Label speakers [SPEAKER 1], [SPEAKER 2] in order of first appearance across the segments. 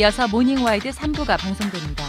[SPEAKER 1] 이어서 모닝와이드 3부가 방송됩니다.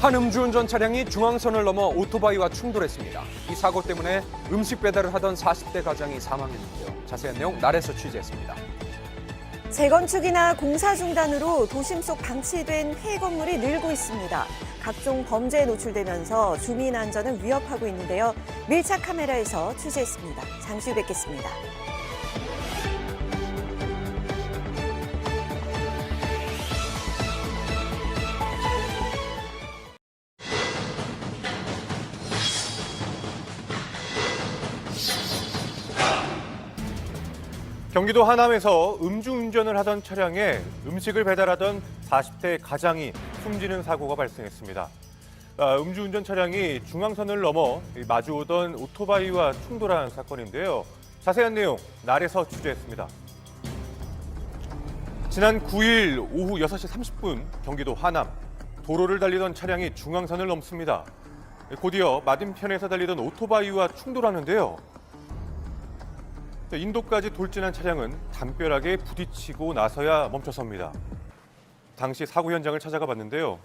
[SPEAKER 2] 한 음주운전 차량이 중앙선을 넘어 오토바이와 충돌했습니다. 이 사고 때문에 음식 배달을 하던 40대 가장이 사망했는데요. 자세한 내용 날에서 취재했습니다.
[SPEAKER 3] 재건축이나 공사 중단으로 도심 속 방치된 폐 건물이 늘고 있습니다. 각종 범죄에 노출되면서 주민 안전을 위협하고 있는데요. 밀착 카메라에서 취재했습니다. 잠시 후 뵙겠습니다.
[SPEAKER 4] 경기도 하남에서 음주운전을 하던 차량에 음식을 배달하던 40대 가장이 숨지는 사고가 발생했습니다. 음주운전 차량이 중앙선을 넘어 마주오던 오토바이와 충돌한 사건인데요. 자세한 내용 날에서 취재했습니다. 지난 9일 오후 6시 30분 경기도 하남 도로를 달리던 차량이 중앙선을 넘습니다. 곧이어 맞은편에서 달리던 오토바이와 충돌하는데요. 인도까지 돌진한 차량은 담벼락에 부딪히고 나서야 멈춰섭니다. 당시 사고 현장을 찾아가 봤는데요.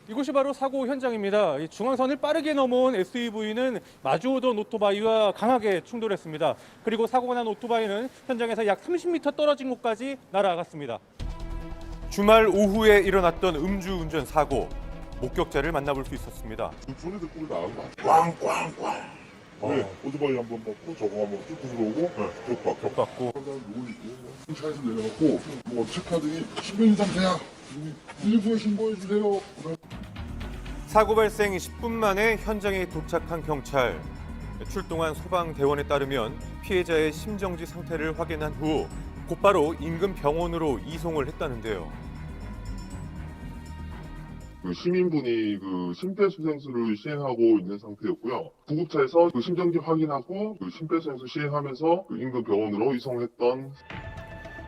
[SPEAKER 4] 이곳이 바로 사고 현장입니다. 이 중앙선을 빠르게 넘어온 SUV는 마주오던 오토바이와 강하게 충돌했습니다. 그리고 사고가 난 오토바이는 현장에서 약 30m 떨어진 곳까지 날아갔습니다. 주말 오후에 일어났던 음주운전 사고, 목격자를 만나볼 수 있었습니다.
[SPEAKER 5] 소리 듣고 나온 거 같아. 꽝꽝꽝. 네, 오토바이 한번 먹고 저거 한번 쭉 들어오고 격받고 누구 있고 차에서 내려놓고 뭐 체크하더니 신변인 상태야. 119에 신고해 주세요.
[SPEAKER 4] 사고 발생 10분 만에 현장에 도착한 경찰. 출동한 소방대원에 따르면 피해자의 심정지 상태를 확인한 후 곧바로 인근 병원으로 이송을 했다는데요.
[SPEAKER 5] 그 시민분이 그 심폐소생술을 시행하고 있는 상태였고요. 구급차에서 그 심정지 확인하고 그 심폐소생술 시행하면서 그 인근 병원으로 이송했던.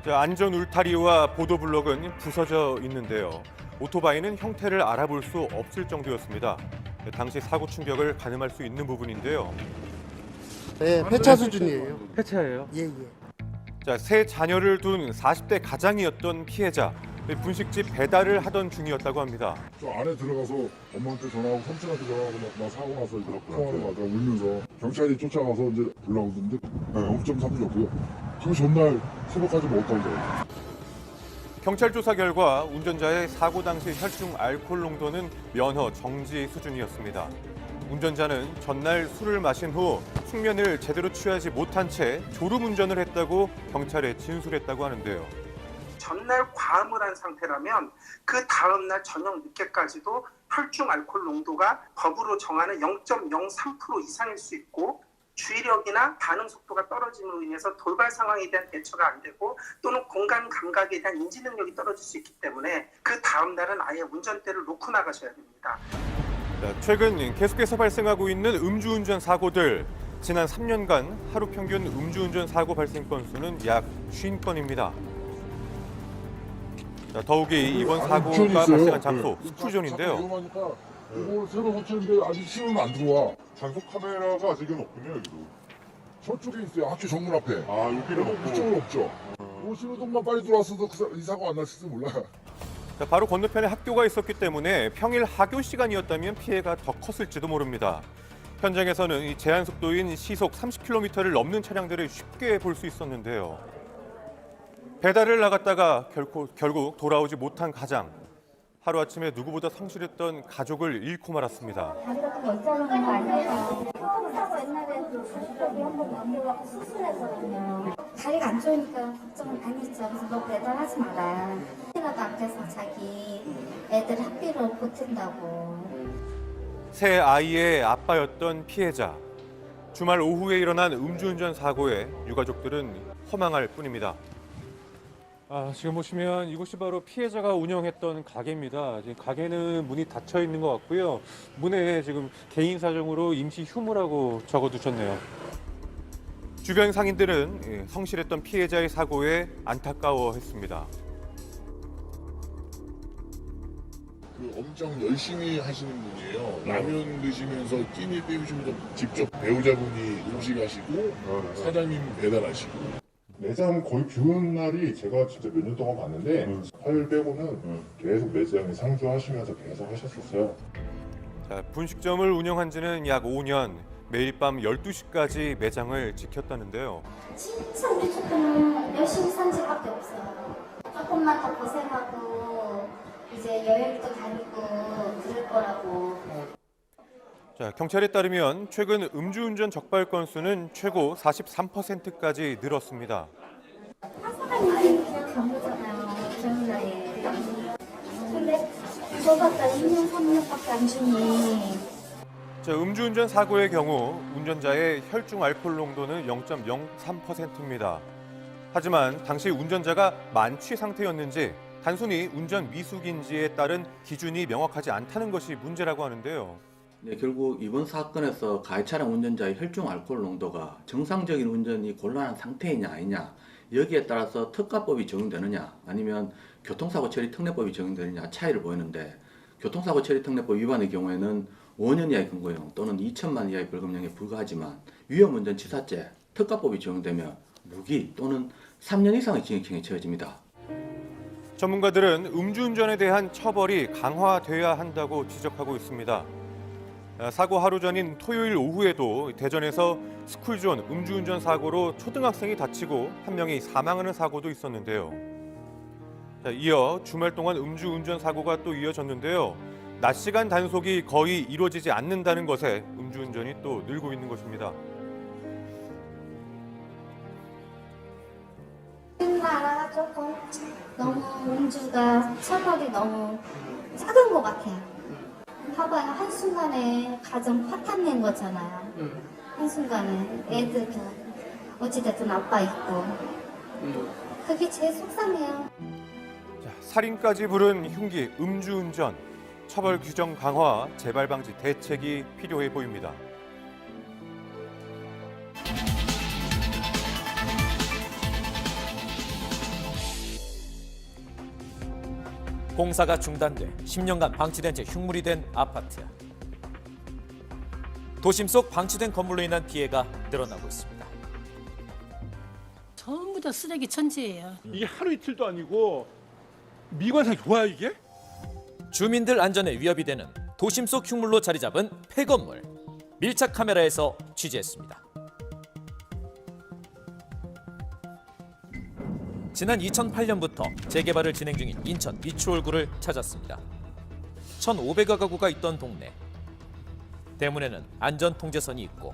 [SPEAKER 4] 안전 울타리와 보도블럭은 부서져 있는데요. 오토바이는 형태를 알아볼 수 없을 정도였습니다. 당시 사고 충격을 가늠할 수 있는 부분인데요.
[SPEAKER 6] 네, 폐차 수준이에요.
[SPEAKER 4] 폐차예요?
[SPEAKER 6] 예.
[SPEAKER 4] 세 자녀를 둔 40대 가장이었던 피해자. 분식집 배달을 하던 중이었다고 합니다.
[SPEAKER 5] 저 안에 들어가서 엄마한테 전화하고 삼촌한테 전화하고 나 사고 나서 이제 통화를 하다가 울면서 경찰이 쫓아가서 이제 올라오던데 0.3줬고요. 그 전날 새벽까지 먹었다고 그래요.
[SPEAKER 4] 경찰 조사 결과 운전자의 사고 당시 혈중 알코올 농도는 면허 정지 수준이었습니다. 운전자는 전날 술을 마신 후 숙면을 제대로 취하지 못한 채 졸음 운전을 했다고 경찰에 진술했다고 하는데요.
[SPEAKER 7] 전날 과음을 한 상태라면 그 다음날 저녁 늦게까지도 혈중 알코올 농도가 법으로 정하는 0.03% 이상일 수 있고 주의력이나 반응 속도가 떨어짐으로 인해서 돌발 상황에 대한 대처가 안 되고 또는 공간 감각에 대한 인지 능력이 떨어질 수 있기 때문에 그 다음날은 아예 운전대를 놓고 나가셔야 됩니다.
[SPEAKER 4] 최근 계속해서 발생하고 있는 음주운전 사고들. 지난 3년간 하루 평균 음주운전 사고 발생 건수는 약 50건입니다. 더욱이 이번 사고가 발생한 장소, 스쿨존인데요.
[SPEAKER 5] 위험하니까 이걸 새로 고치는데 아직 시험은 안 들어와. 단속 카메라가 아직은 없군요, 여기도. 저쪽에 있어요, 학교 정문 앞에. 여기는 없고. 이쪽은 없죠. 신호등만 빨리 들어왔어도 이 사고 안 났을지 몰라요.
[SPEAKER 4] 바로 건너편에 학교가 있었기 때문에 평일 하교 시간이었다면 피해가 더 컸을지도 모릅니다. 현장에서는 이 제한 속도인 시속 30km를 넘는 차량들을 쉽게 볼 수 있었는데요. 배달을 나갔다가 결국 돌아오지 못한 가장. 하루아침에 누구보다 성실했던 가족을 잃고 말았습니다.
[SPEAKER 8] 다리 같은 거 있자는 거 아니에요? 옛날에 그 수술복이 한번 넘겨갖고 수술했거든요. 다리가 안 좋으니까 걱정을 많이 했죠. 그래서 너 배달하지 마라. 하나도 안 돼서 자기 애들 학비로 보탠다고.
[SPEAKER 4] 새 아이의 아빠였던 피해자. 주말 오후에 일어난 음주운전 사고에 유가족들은 허망할 뿐입니다. 지금 보시면 이곳이 바로 피해자가 운영했던 가게입니다. 지금 가게는 문이 닫혀 있는 것 같고요. 문에 지금 개인 사정으로 임시 휴무라고 적어두셨네요. 주변 상인들은 성실했던 피해자의 사고에 안타까워했습니다.
[SPEAKER 5] 엄청 열심히 하시는 분이에요. 라면 드시면서 끼니 때우시면서 직접 배우자분이 음식하시고 사장님 배달하시고.
[SPEAKER 9] 매장 거의 비오는 날이 제가 진짜 몇 년 동안 봤는데 화요일 빼고는 계속 매장에 상주하시면서 계속 하셨었어요.
[SPEAKER 4] 분식점을 운영한 지는 약 5년, 매일 밤 12시까지 매장을 지켰다는데요.
[SPEAKER 8] 진짜 우리 조금 열심히 산 지밖에 없어요. 조금만 더 고생하고 이제 여행도 다니고 그럴 거라고.
[SPEAKER 4] 경찰에 따르면 최근 음주운전 적발 건수는 최고 43%까지 늘었습니다.
[SPEAKER 8] 사람이 그냥 경우잖아요. 젊은 나이에. 근데 그거 갖다 2년, 3년밖에 안 주니.
[SPEAKER 4] 음주운전 사고의 경우 운전자의 혈중 알코올 농도는 0.03%입니다. 하지만 당시 운전자가 만취 상태였는지 단순히 운전 미숙인지에 따른 기준이 명확하지 않다는 것이 문제라고 하는데요.
[SPEAKER 10] 네, 결국 이번 사건에서 가해 차량 운전자의 혈중 알코올 농도가 정상적인 운전이 곤란한 상태이냐 아니냐, 여기에 따라서 특가법이 적용되느냐 아니면 교통사고 처리 특례법이 적용되느냐 차이를 보이는데, 교통사고 처리 특례법 위반의 경우에는 5년 이하의 금고형 또는 2천만 이하의 벌금형에 불과하지만 위험운전 치사죄 특가법이 적용되면 무기 또는 3년 이상의 징역형에 처해집니다.
[SPEAKER 4] 전문가들은 음주운전에 대한 처벌이 강화돼야 한다고 지적하고 있습니다. 사고 하루 전인 토요일 오후에도 대전에서 스쿨존 음주운전 사고로 초등학생이 다치고 한 명이 사망하는 사고도 있었는데요. 이어 주말 동안 음주운전 사고가 또 이어졌는데요. 낮 시간 단속이 거의 이루어지지 않는다는 것에 음주운전이 또 늘고 있는 것입니다.
[SPEAKER 8] 우리나라가 조금 너무 음주가 처벌이 너무 작은 것 같아요. 봐봐요. 한순간에 가정 파탄 낸 거잖아요. 한순간에 애들도 어찌됐든 아빠 있고. 그게 제일 속상해요.
[SPEAKER 4] 살인까지 부른 흉기 음주운전, 처벌 규정 강화, 재발 방지 대책이 필요해 보입니다.
[SPEAKER 11] 공사가 중단돼 10년간 방치된 채 흉물이 된 아파트. 도심 속 방치된 건물로 인한 피해가 늘어나고 있습니다.
[SPEAKER 12] 전부 다 쓰레기 천지예요.
[SPEAKER 13] 이게 하루 이틀도 아니고 미관상이 좋아요 이게?
[SPEAKER 11] 주민들 안전에 위협이 되는 도심 속 흉물로 자리 잡은 폐건물. 밀착 카메라에서 취재했습니다. 지난 2008년부터 재개발을 진행 중인 인천 미추홀구를 찾았습니다. 1,500여 가구가 있던 동네. 대문에는 안전통제선이 있고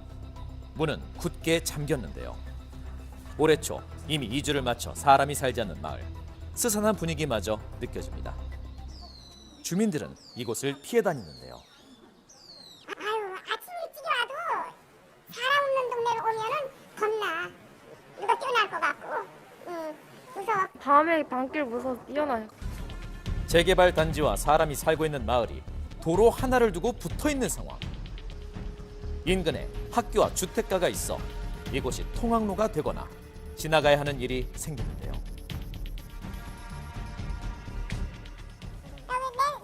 [SPEAKER 11] 문은 굳게 잠겼는데요. 올해 초 이미 이주를 마쳐 사람이 살지 않는 마을. 스산한 분위기마저 느껴집니다. 주민들은 이곳을 피해 다니는데요.
[SPEAKER 8] 아유, 아침 일찍 와도 사람 없는 동네로 오면은 겁나. 누가 뛰어날 것 같고. 무서워.
[SPEAKER 14] 밤에 밤길 무서워서 뛰어나요.
[SPEAKER 11] 재개발 단지와 사람이 살고 있는 마을이 도로 하나를 두고 붙어있는 상황. 인근에 학교와 주택가가 있어 이곳이 통학로가 되거나 지나가야 하는 일이 생기는데요.
[SPEAKER 8] 여기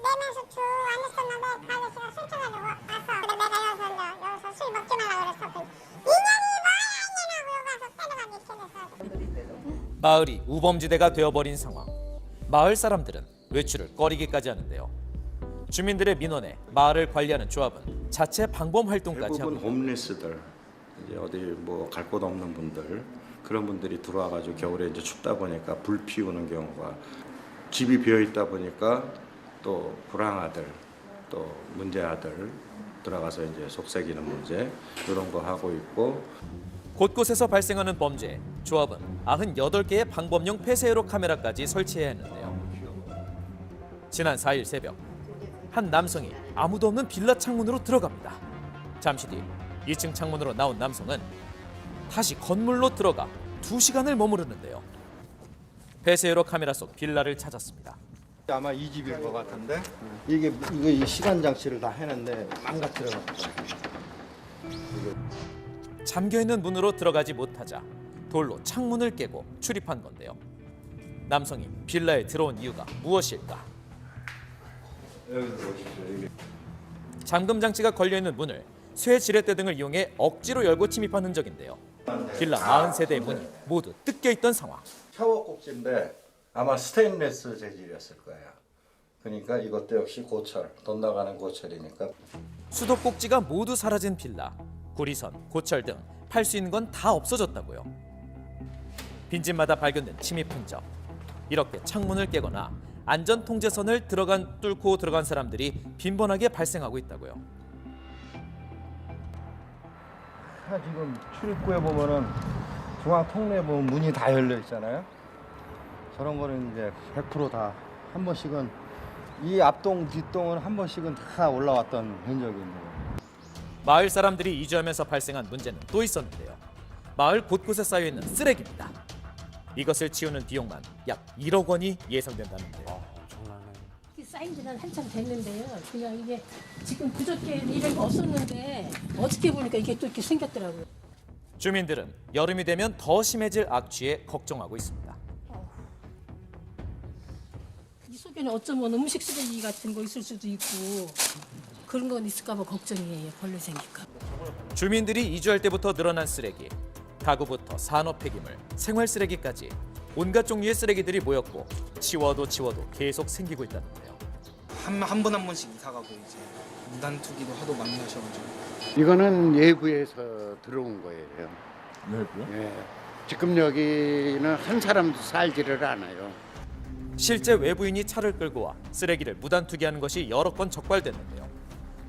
[SPEAKER 8] 내면서 쭉 앉았었는데 그 아저씨가 술 쳐가지고 와서 내가 여기서 술 먹지 말라 그랬어. 인연이 뭐야 이년하고 여기 와서 때려가기 시작했어.
[SPEAKER 11] 마을이 우범지대가 되어버린 상황. 마을 사람들은 외출을 꺼리기까지 하는데요. 주민들의 민원에 마을을 관리하는 조합은 자체 방범 활동까지 하고
[SPEAKER 15] 대부분 홈리스들, 이제 어디 뭐 갈 곳 없는 분들, 그런 분들이 들어와가지고 겨울에 이제 춥다 보니까 불 피우는 경우가, 집이 비어 있다 보니까 또 불황아들, 또 문제아들 들어가서 이제 속삭이는 문제, 이런 거 하고 있고.
[SPEAKER 11] 곳곳에서 발생하는 범죄, 조합은 98개의 방범용 폐쇄회로 카메라까지 설치해야 했는데요. 지난 4일 새벽 한 남성이 아무도 없는 빌라 창문으로 들어갑니다. 잠시 뒤 2층 창문으로 나온 남성은 다시 건물로 들어가 2시간을 머무르는데요. 폐쇄로 카메라 속 빌라를 찾았습니다.
[SPEAKER 6] 아마 이 집일 것 같은데 이거 이 시간 장치를 다 해놨는데 망가뜨려가지고
[SPEAKER 11] 잠겨있는 문으로 들어가지 못하자 돌로 창문을 깨고 출입한 건데요. 남성이 빌라에 들어온 이유가 무엇일까? 잠금 장치가 걸려있는 문을 쇠 지렛대 등을 이용해 억지로 열고 침입한 흔적인데요. 빌라 40세대의 문이 모두 뜯겨있던 상황.
[SPEAKER 15] 샤워 꼭지인데 아마 스테인리스 재질이었을 거예요. 그러니까 이것도 역시 고철, 돈 나가는 고철이니까.
[SPEAKER 11] 수도 꼭지가 모두 사라진 빌라. 구리선, 고철 등 팔 수 있는 건 다 없어졌다고요. 빈집마다 발견된 침입 흔적. 이렇게 창문을 깨거나 안전 통제선을 뚫고 들어간 사람들이 빈번하게 발생하고 있다고요.
[SPEAKER 6] 지금 출입구에 보면은 중앙 통로에 보면 문이 다 열려 있잖아요. 저런 거는 이제 100% 다 한 번씩은 이 앞동 뒷동은 한 번씩은 다 올라왔던 흔적이 있는 거예요.
[SPEAKER 11] 마을 사람들이 이주하면서 발생한 문제는 또 있었는데요. 마을 곳곳에 쌓여있는 쓰레기입니다. 이것을 치우는 비용만 약 1억 원이 예상된다는데요.
[SPEAKER 12] 쌓인 지는 한참 됐는데요. 그냥 이게 지금 그저께 이런 거 없었는데 어저께 보니까 이게 또 이렇게 생겼더라고요.
[SPEAKER 11] 주민들은 여름이 되면 더 심해질 악취에 걱정하고 있습니다.
[SPEAKER 12] 이 속에는 어쩌면 음식 쓰레기 같은 거 있을 수도 있고 그런 건 있을까 봐 걱정이에요. 벌레 생길까 봐.
[SPEAKER 11] 주민들이 이주할 때부터 늘어난 쓰레기, 가구부터 산업 폐기물, 생활 쓰레기까지 온갖 종류의 쓰레기들이 모였고 치워도 계속 생기고 있다는데요.
[SPEAKER 16] 한 번 한 번씩 이사 가고 이제 무단 투기도 하도 많이 하셔가지고.
[SPEAKER 6] 이거는 외부에서 들어온 거예요.
[SPEAKER 9] 외부요?
[SPEAKER 6] 예. 지금 여기는 한 사람도 살지를 않아요.
[SPEAKER 11] 실제 외부인이 차를 끌고 와 쓰레기를 무단 투기하는 것이 여러 건 적발됐는데요.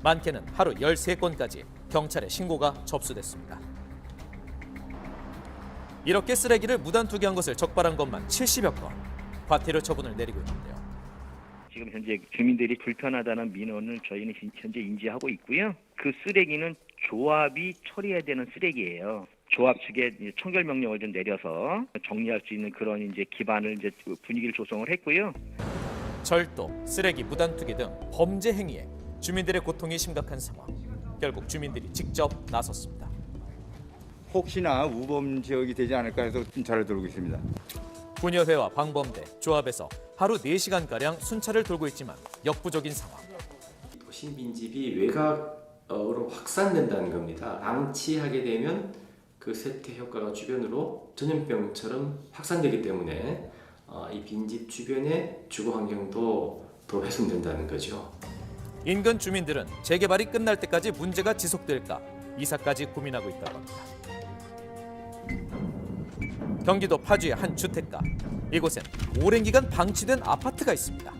[SPEAKER 11] 많게는 하루 13건까지 경찰에 신고가 접수됐습니다. 이렇게 쓰레기를 무단 투기한 것을 적발한 것만 70여 건, 과태료 처분을 내리고 있는데요.
[SPEAKER 17] 지금 현재 주민들이 불편하다는 민원을 저희는 현재 인지하고 있고요. 그 쓰레기는 조합이 처리해야 되는 쓰레기예요. 조합 측에 청결 명령을 좀 내려서 정리할 수 있는 그런 이제 기반을 이제 분위기를 조성을 했고요.
[SPEAKER 11] 절도, 쓰레기 무단 투기 등 범죄 행위에 주민들의 고통이 심각한 상황. 결국 주민들이 직접 나섰습니다.
[SPEAKER 18] 혹시나 우범 지역이 되지 않을까 해서 순찰을 돌고 있습니다.
[SPEAKER 11] 분여회와 방범대, 조합에서 하루 4시간가량 순찰을 돌고 있지만 역부족인 상황.
[SPEAKER 19] 도심 빈집이 외곽으로 확산된다는 겁니다. 방치하게 되면 그 쇠퇴 효과가 주변으로 전염병처럼 확산되기 때문에 이 빈집 주변의 주거 환경도 더 훼손된다는 거죠.
[SPEAKER 11] 인근 주민들은 재개발이 끝날 때까지 문제가 지속될까 이사까지 고민하고 있다고 합니다. 경기도 파주의 한 주택가. 이곳엔 오랜 기간 방치된 아파트가 있습니다.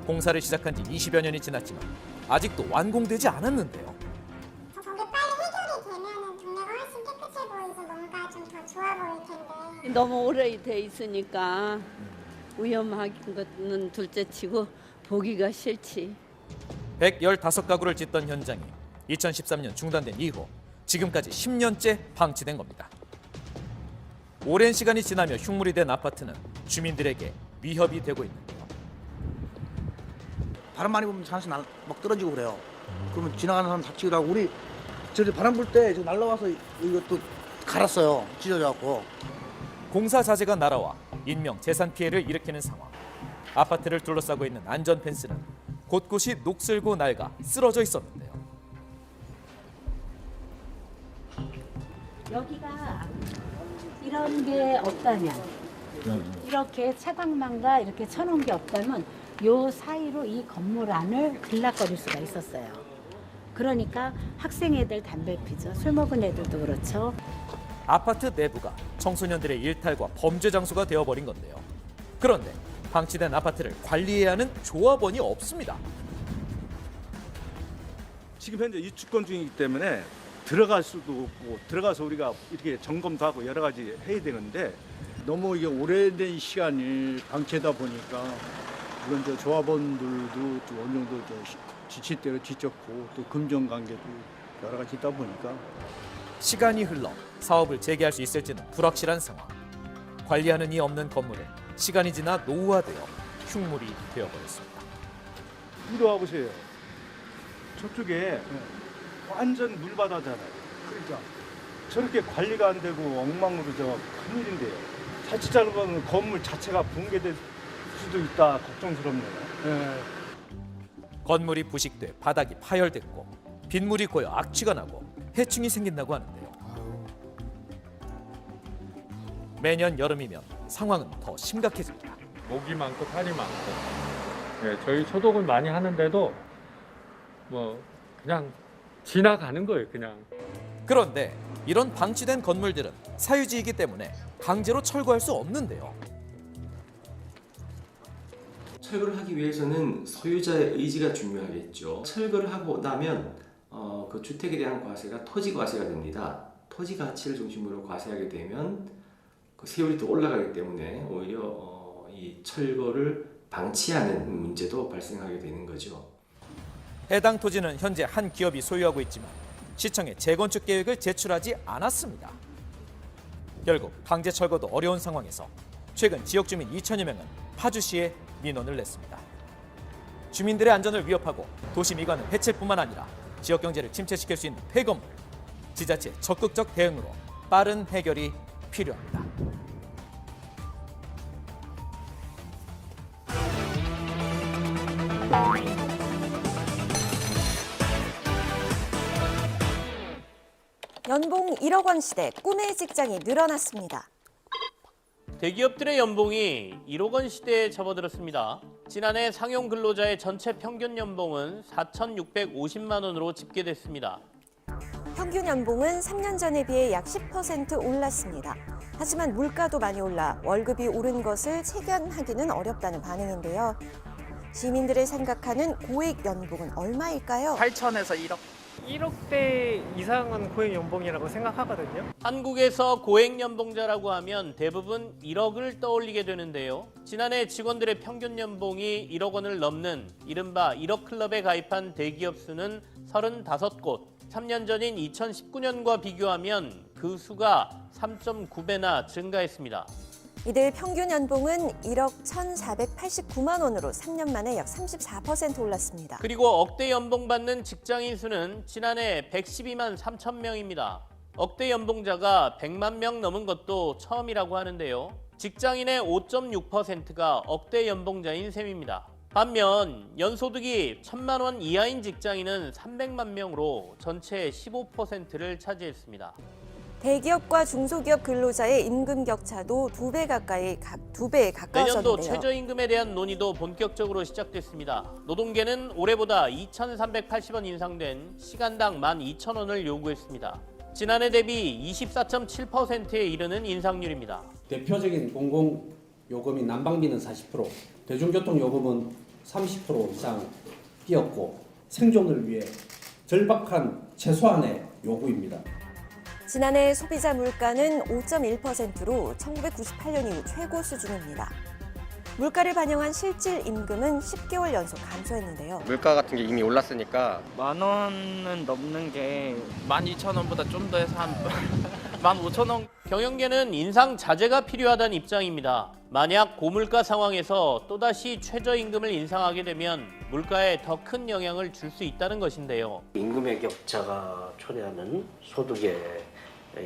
[SPEAKER 11] 공사를 시작한 지 20여 년이 지났지만 아직도 완공되지 않았는데요.
[SPEAKER 20] 너무 오래돼 있으니까 위험한 거는 둘째치고 보기가 싫지.
[SPEAKER 11] 115가구를 짓던 현장이 2013년 중단된 이후 지금까지 10년째 방치된 겁니다. 오랜 시간이 지나며 흉물이 된 아파트는 주민들에게 위협이 되고 있는데요.
[SPEAKER 21] 바람 많이 불면 하나씩 막 떨어지고 그래요. 그러면 지나가는 사람 다치기도 하고 우리 저기 바람 불 때 날라와서 이것도 갈았어요. 찢어져갖고.
[SPEAKER 11] 공사 자재가 날아와 인명 재산 피해를 일으키는 상황. 아파트를 둘러싸고 있는 안전 펜스는 곳곳이 녹슬고 낡아 쓰러져 있었는데요.
[SPEAKER 22] 여기가 이런 게 없다면 이렇게 차광망과 이렇게 쳐놓은 게 없다면 요 사이로 이 건물 안을 들락거릴 수가 있었어요. 그러니까 학생 애들 담배 피죠. 술 먹은 애들도 그렇죠.
[SPEAKER 11] 아파트 내부가 청소년들의 일탈과 범죄 장소가 되어버린 건데요. 그런데 방치된 아파트를 관리해야 하는 조합원이 없습니다.
[SPEAKER 13] 지금 현재 입주권 중이기 때문에 들어갈 수도 없고 들어가서 우리가 이렇게 점검도 하고 여러 가지 해야 되는데
[SPEAKER 23] 너무 이게 오래된 시간이 방치다 보니까 물론 저 조합원들도 좀 어느 정도 지칠 대로 지쳤고 또 금전 관계도 여러 가지 있다 보니까
[SPEAKER 11] 시간이 흘러 사업을 재개할 수 있을지는 불확실한 상황. 관리하는 이 없는 건물은 시간이 지나 노후화되어 흉물이 되어버렸습니다.
[SPEAKER 13] 이리 와보세요. 저쪽에 완전 물바다잖아요. 그러니까 저렇게 관리가 안 되고 엉망으로 저 큰일인데요. 자칫 잘못하면 건물 자체가 붕괴될 수도 있다 걱정스럽네요.
[SPEAKER 11] 건물이 부식돼 바닥이 파열됐고 빗물이 고여 악취가 나고 해충이 생긴다고 하는데요. 매년 여름이면 상황은 더 심각해집니다.
[SPEAKER 4] 모기 많고 탈이 많고 저희 소독을 많이 하는데도 뭐 그냥 지나가는 거예요, 그냥.
[SPEAKER 11] 그런데 이런 방치된 건물들은 사유지이기 때문에 강제로 철거할 수 없는데요.
[SPEAKER 19] 철거를 하기 위해서는 소유자의 의지가 중요하겠죠. 철거를 하고 나면 그 주택에 대한 과세가 토지 과세가 됩니다. 토지 가치를 중심으로 과세하게 되면 그 세율이 더 올라가기 때문에 오히려 이 철거를 방치하는 문제도 발생하게 되는 거죠.
[SPEAKER 11] 해당 토지는 현재 한 기업이 소유하고 있지만 시청에 재건축 계획을 제출하지 않았습니다. 결국 강제 철거도 어려운 상황에서 최근 지역 주민 2천여 명은 파주시에 민원을 냈습니다. 주민들의 안전을 위협하고 도시 미관을 해칠 뿐만 아니라 지역 경제를 침체시킬 수 있는 폐건물, 지자체의 적극적 대응으로 빠른 해결이 필요합니다.
[SPEAKER 1] 연봉 1억 원 시대 꿈의 직장이 늘어났습니다.
[SPEAKER 2] 대기업들의 연봉이 1억 원 시대에 접어들었습니다. 지난해 상용 근로자의 전체 평균 연봉은 4,650만 원으로 집계됐습니다.
[SPEAKER 1] 평균 연봉은 3년 전에 비해 약 10% 올랐습니다. 하지만 물가도 많이 올라 월급이 오른 것을 체감하기는 어렵다는 반응인데요. 시민들이 생각하는 고액 연봉은 얼마일까요?
[SPEAKER 3] 8천에서 1억. 1억대 이상은 고액 연봉이라고 생각하거든요.
[SPEAKER 2] 한국에서 고액 연봉자라고 하면 대부분 1억을 떠올리게 되는데요. 지난해 직원들의 평균 연봉이 1억 원을 넘는 이른바 1억 클럽에 가입한 대기업 수는 35곳. 3년 전인 2019년과 비교하면 그 수가 3.9배나 증가했습니다.
[SPEAKER 1] 이들 평균 연봉은 1억 1,489만 원으로 3년 만에 약 34% 올랐습니다.
[SPEAKER 2] 그리고 억대 연봉 받는 직장인 수는 지난해 112만 3천 명입니다. 억대 연봉자가 100만 명 넘은 것도 처음이라고 하는데요. 직장인의 5.6%가 억대 연봉자인 셈입니다. 반면 연소득이 1,000만 원 이하인 직장인은 300만 명으로 전체의 15%를 차지했습니다.
[SPEAKER 1] 대기업과 중소기업 근로자의 임금 격차도 2배 가까이 가까워졌는데요.
[SPEAKER 2] 내년도 최저임금에 대한 논의도 본격적으로 시작됐습니다. 노동계는 올해보다 2,380원 인상된 시간당 12,000원을 요구했습니다. 지난해 대비 24.7%에 이르는 인상률입니다.
[SPEAKER 24] 대표적인 공공요금인 난방비는 40%, 대중교통요금은 30% 이상 뛰었고 생존을 위해 절박한 최소한의 요구입니다.
[SPEAKER 1] 지난해 소비자 물가는 5.1%로 1998년 이후 최고 수준입니다. 물가를 반영한 실질 임금은 10개월 연속 감소했는데요.
[SPEAKER 25] 물가 같은 게 이미 올랐으니까
[SPEAKER 3] 10,000원은 넘는 게 12,000원보다 좀 더 해서 한 15,000원.
[SPEAKER 2] 경영계는 인상 자제가 필요하다는 입장입니다. 만약 고물가 상황에서 또다시 최저임금을 인상하게 되면 물가에 더 큰 영향을 줄 수 있다는 것인데요.
[SPEAKER 26] 임금의 격차가 초래하는 소득의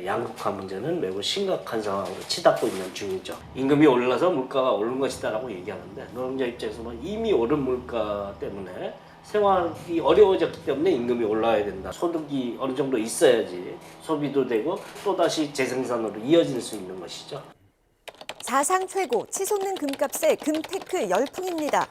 [SPEAKER 26] 양극화 문제는 매우 심각한 상황으로 치닫고 있는 중이죠. 임금이 올라서 물가가 오른 것이다라고 얘기하는데 노동자 입장에서는 이미 오른 물가 때문에 생활이 어려워졌기 때문에 임금이 올라야 된다. 소득이 어느 정도 있어야지 소비도 되고 또다시 재생산으로 이어질 수 있는 것이죠.
[SPEAKER 1] 사상 최고 치솟는 금값에 금테크 열풍입니다.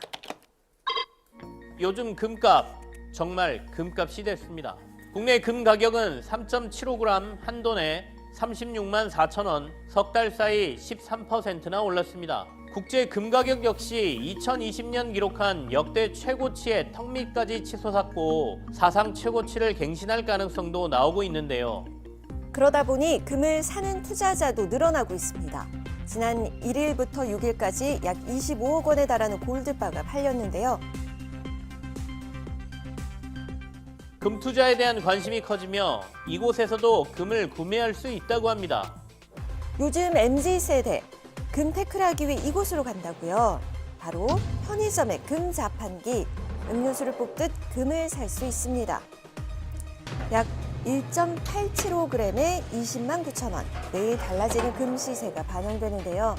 [SPEAKER 2] 요즘 금값, 정말 금값이 됐습니다. 국내 금 가격은 3.75g 한 돈에 36만 4천 원, 석 달 사이 13%나 올랐습니다. 국제 금 가격 역시 2020년 기록한 역대 최고치의 턱 밑까지 치솟았고 사상 최고치를 갱신할 가능성도 나오고 있는데요.
[SPEAKER 1] 그러다 보니 금을 사는 투자자도 늘어나고 있습니다. 지난 1일부터 6일까지 약 25억 원에 달하는 골드바가 팔렸는데요.
[SPEAKER 2] 금 투자에 대한 관심이 커지며 이곳에서도 금을 구매할 수 있다고 합니다.
[SPEAKER 1] 요즘 MZ세대, 금 태클을 하기 위해 이곳으로 간다고요. 바로 편의점의 금 자판기. 음료수를 뽑듯 금을 살 수 있습니다. 약 1.875g에 20만 9천 원. 매일 달라지는 금 시세가 반영되는데요.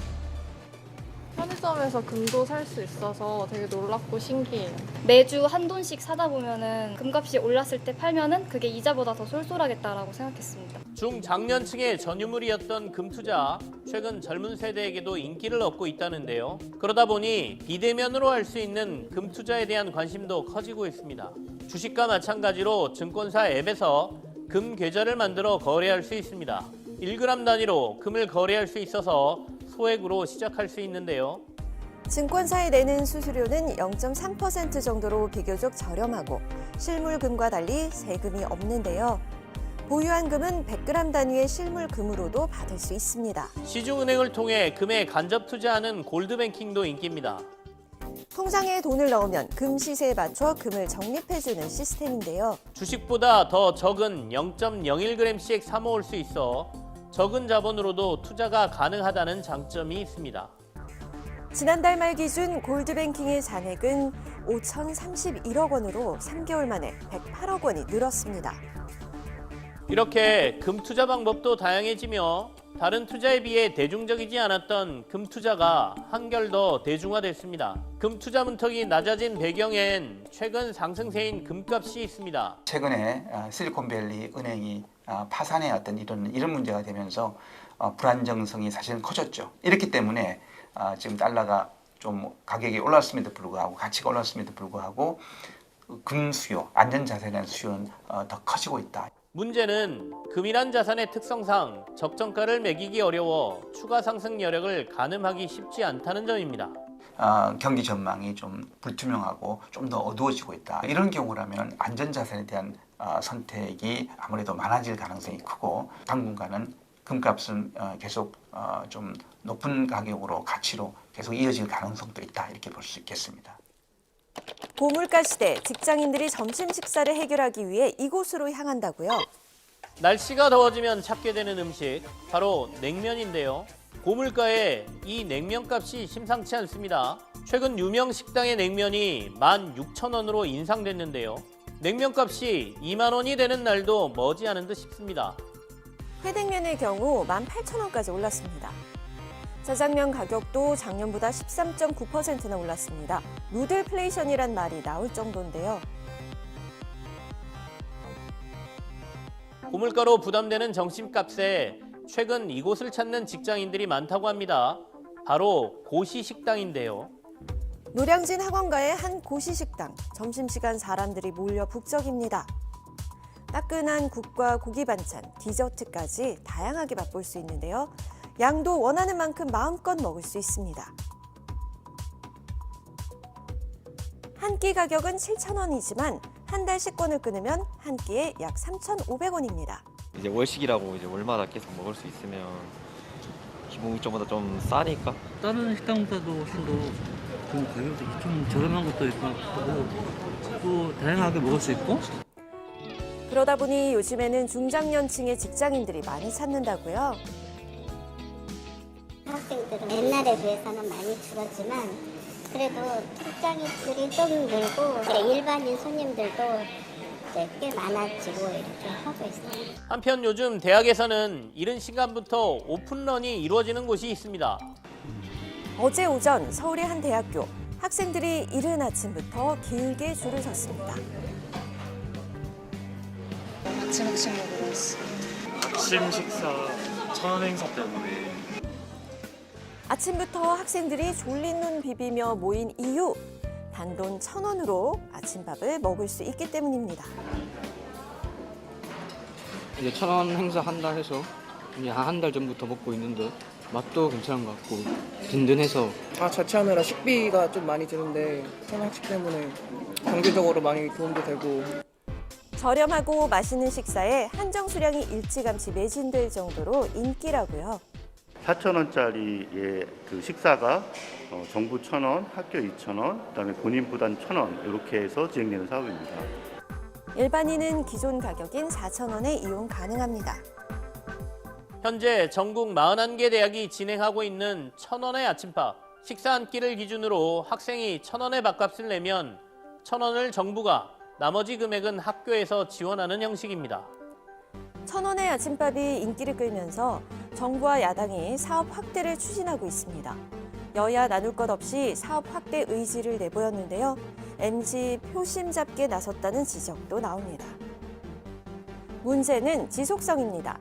[SPEAKER 5] 편의점에서 금도 살 수 있어서 되게 놀랍고 신기해요.
[SPEAKER 7] 매주 한 돈씩 사다 보면은 금값이 올랐을 때 팔면은 그게 이자보다 더 쏠쏠하겠다라고 생각했습니다.
[SPEAKER 2] 중장년층의 전유물이었던 금투자, 최근 젊은 세대에게도 인기를 얻고 있다는데요. 그러다 보니 비대면으로 할 수 있는 금투자에 대한 관심도 커지고 있습니다. 주식과 마찬가지로 증권사 앱에서 금 계좌를 만들어 거래할 수 있습니다. 1g 단위로 금을 거래할 수 있어서 소액으로 시작할 수 있는데요.
[SPEAKER 1] 증권사에 내는 수수료는 0.3% 정도로 비교적 저렴하고 실물 금과 달리 세금이 없는데요. 보유한 금은 100g 단위의 실물 금으로도 받을 수 있습니다.
[SPEAKER 2] 시중은행을 통해 금에 간접 투자하는 골드뱅킹도 인기입니다.
[SPEAKER 1] 통장에 돈을 넣으면 금 시세에 맞춰 금을 적립해주는 시스템인데요.
[SPEAKER 2] 주식보다 더 적은 0.01g씩 사 모을 수 있어 적은 자본으로도 투자가 가능하다는 장점이 있습니다.
[SPEAKER 1] 지난달 말 기준 골드뱅킹의 잔액은 5,031억 원으로 3개월 만에 108억 원이 늘었습니다.
[SPEAKER 2] 이렇게 금 투자 방법도 다양해지며 다른 투자에 비해 대중적이지 않았던 금 투자가 한결 더 대중화됐습니다. 금 투자 문턱이 낮아진 배경엔 최근 상승세인 금값이 있습니다.
[SPEAKER 8] 최근에 실리콘밸리 은행이 파산의 어떤 이런 문제가 되면서 불안정성이 사실은 커졌죠. 이렇기 때문에 지금 달러가 좀 가격이 올랐음에도 불구하고 가치가 올랐음에도 불구하고 금 수요, 안전자산에 대한 수요는 더 커지고 있다.
[SPEAKER 2] 문제는 금이란 자산의 특성상 적정가를 매기기 어려워 추가 상승 여력을 가늠하기 쉽지 않다는 점입니다.
[SPEAKER 8] 경기 전망이 좀 불투명하고 좀 더 어두워지고 있다. 이런 경우라면 안전자산에 대한 선택이 아무래도 많아질 가능성이 크고 당분간은 금값은 계속 좀 높은 가격으로 가치로 계속 이어질 가능성도 있다. 이렇게 볼 수 있겠습니다.
[SPEAKER 1] 고물가 시대 직장인들이 점심 식사를 해결하기 위해 이곳으로 향한다고요.
[SPEAKER 2] 날씨가 더워지면 찾게 되는 음식, 바로 냉면인데요. 고물가에 이 냉면값이 심상치 않습니다. 최근 유명 식당의 냉면이 16,000원으로 인상됐는데요. 냉면값이 2만 원이 되는 날도 머지않은 듯 싶습니다.
[SPEAKER 1] 회냉면의 경우 18,000원까지 올랐습니다. 짜장면 가격도 작년보다 13.9%나 올랐습니다. 누들플레이션이란 말이 나올 정도인데요.
[SPEAKER 2] 고물가로 부담되는 점심값에 최근 이곳을 찾는 직장인들이 많다고 합니다. 바로 고시식당인데요.
[SPEAKER 1] 노량진 학원가의 한 고시식당. 점심시간 사람들이 몰려 북적입니다. 따끈한 국과 고기 반찬, 디저트까지 다양하게 맛볼 수 있는데요. 양도 원하는 만큼 마음껏 먹을 수 있습니다. 한 끼 가격은 7,000원이지만 한 달 식권을 끊으면 한 끼에 약 3,500원입니다.
[SPEAKER 10] 이제 월식이라고 이제 월마다 계속 먹을 수 있으면 기본적보다 좀 싸니까.
[SPEAKER 14] 다른 식당보다도 훨씬 더 좀 가격도 좀 저렴한 것도 있고 또 다양하게 먹을 수 있고.
[SPEAKER 1] 그러다 보니 요즘에는 중장년층의 직장인들이 많이 찾는다고요.
[SPEAKER 15] 학생들은 옛날에 비해서는 많이 줄었지만 그래도 직장인들이 좀 늘고 일반인 손님들도 이제 꽤 많아지고 이렇게 하고 있어요.
[SPEAKER 2] 한편 요즘 대학에서는 이른 시간부터 오픈런이 이루어지는 곳이 있습니다.
[SPEAKER 1] 어제 오전 서울의 한 대학교. 학생들이 이른 아침부터 길게 줄을 섰습니다.
[SPEAKER 27] 아침 먹으러 왔어.
[SPEAKER 28] 아침 식사 천원 행사 때문에.
[SPEAKER 1] 아침부터 학생들이 졸린 눈 비비며 모인 이유. 단돈 1,000원으로 아침밥을 먹을 수 있기 때문입니다.
[SPEAKER 14] 이제 1,000원 행사 한다 해서 이제 한 달 전부터 먹고 있는데 맛도 괜찮은 것 같고 든든해서.
[SPEAKER 29] 자취하느라 식비가 좀 많이 드는데 천원씩 때문에 경제적으로 많이 도움도 되고.
[SPEAKER 1] 저렴하고 맛있는 식사에 한정 수량이 일찌감치 매진될 정도로 인기라고요.
[SPEAKER 30] 4,000원짜리의 그 식사가 정부 1,000원, 학교 2,000원, 그다음에 본인 부담 1,000원 이렇게 해서 진행되는 사업입니다.
[SPEAKER 1] 일반인은 기존 가격인 4,000원에 이용 가능합니다.
[SPEAKER 2] 현재 전국 41개 대학이 진행하고 있는 1,000원의 아침밥. 식사 한 끼를 기준으로 학생이 1,000원의 밥값을 내면 1,000원을 정부가, 나머지 금액은 학교에서 지원하는 형식입니다.
[SPEAKER 1] 1,000원의 아침밥이 인기를 끌면서 정부와 야당이 사업 확대를 추진하고 있습니다. 여야 나눌 것 없이 사업 확대 의지를 내보였는데요. MG 표심 잡기에 나섰다는 지적도 나옵니다. 문제는 지속성입니다.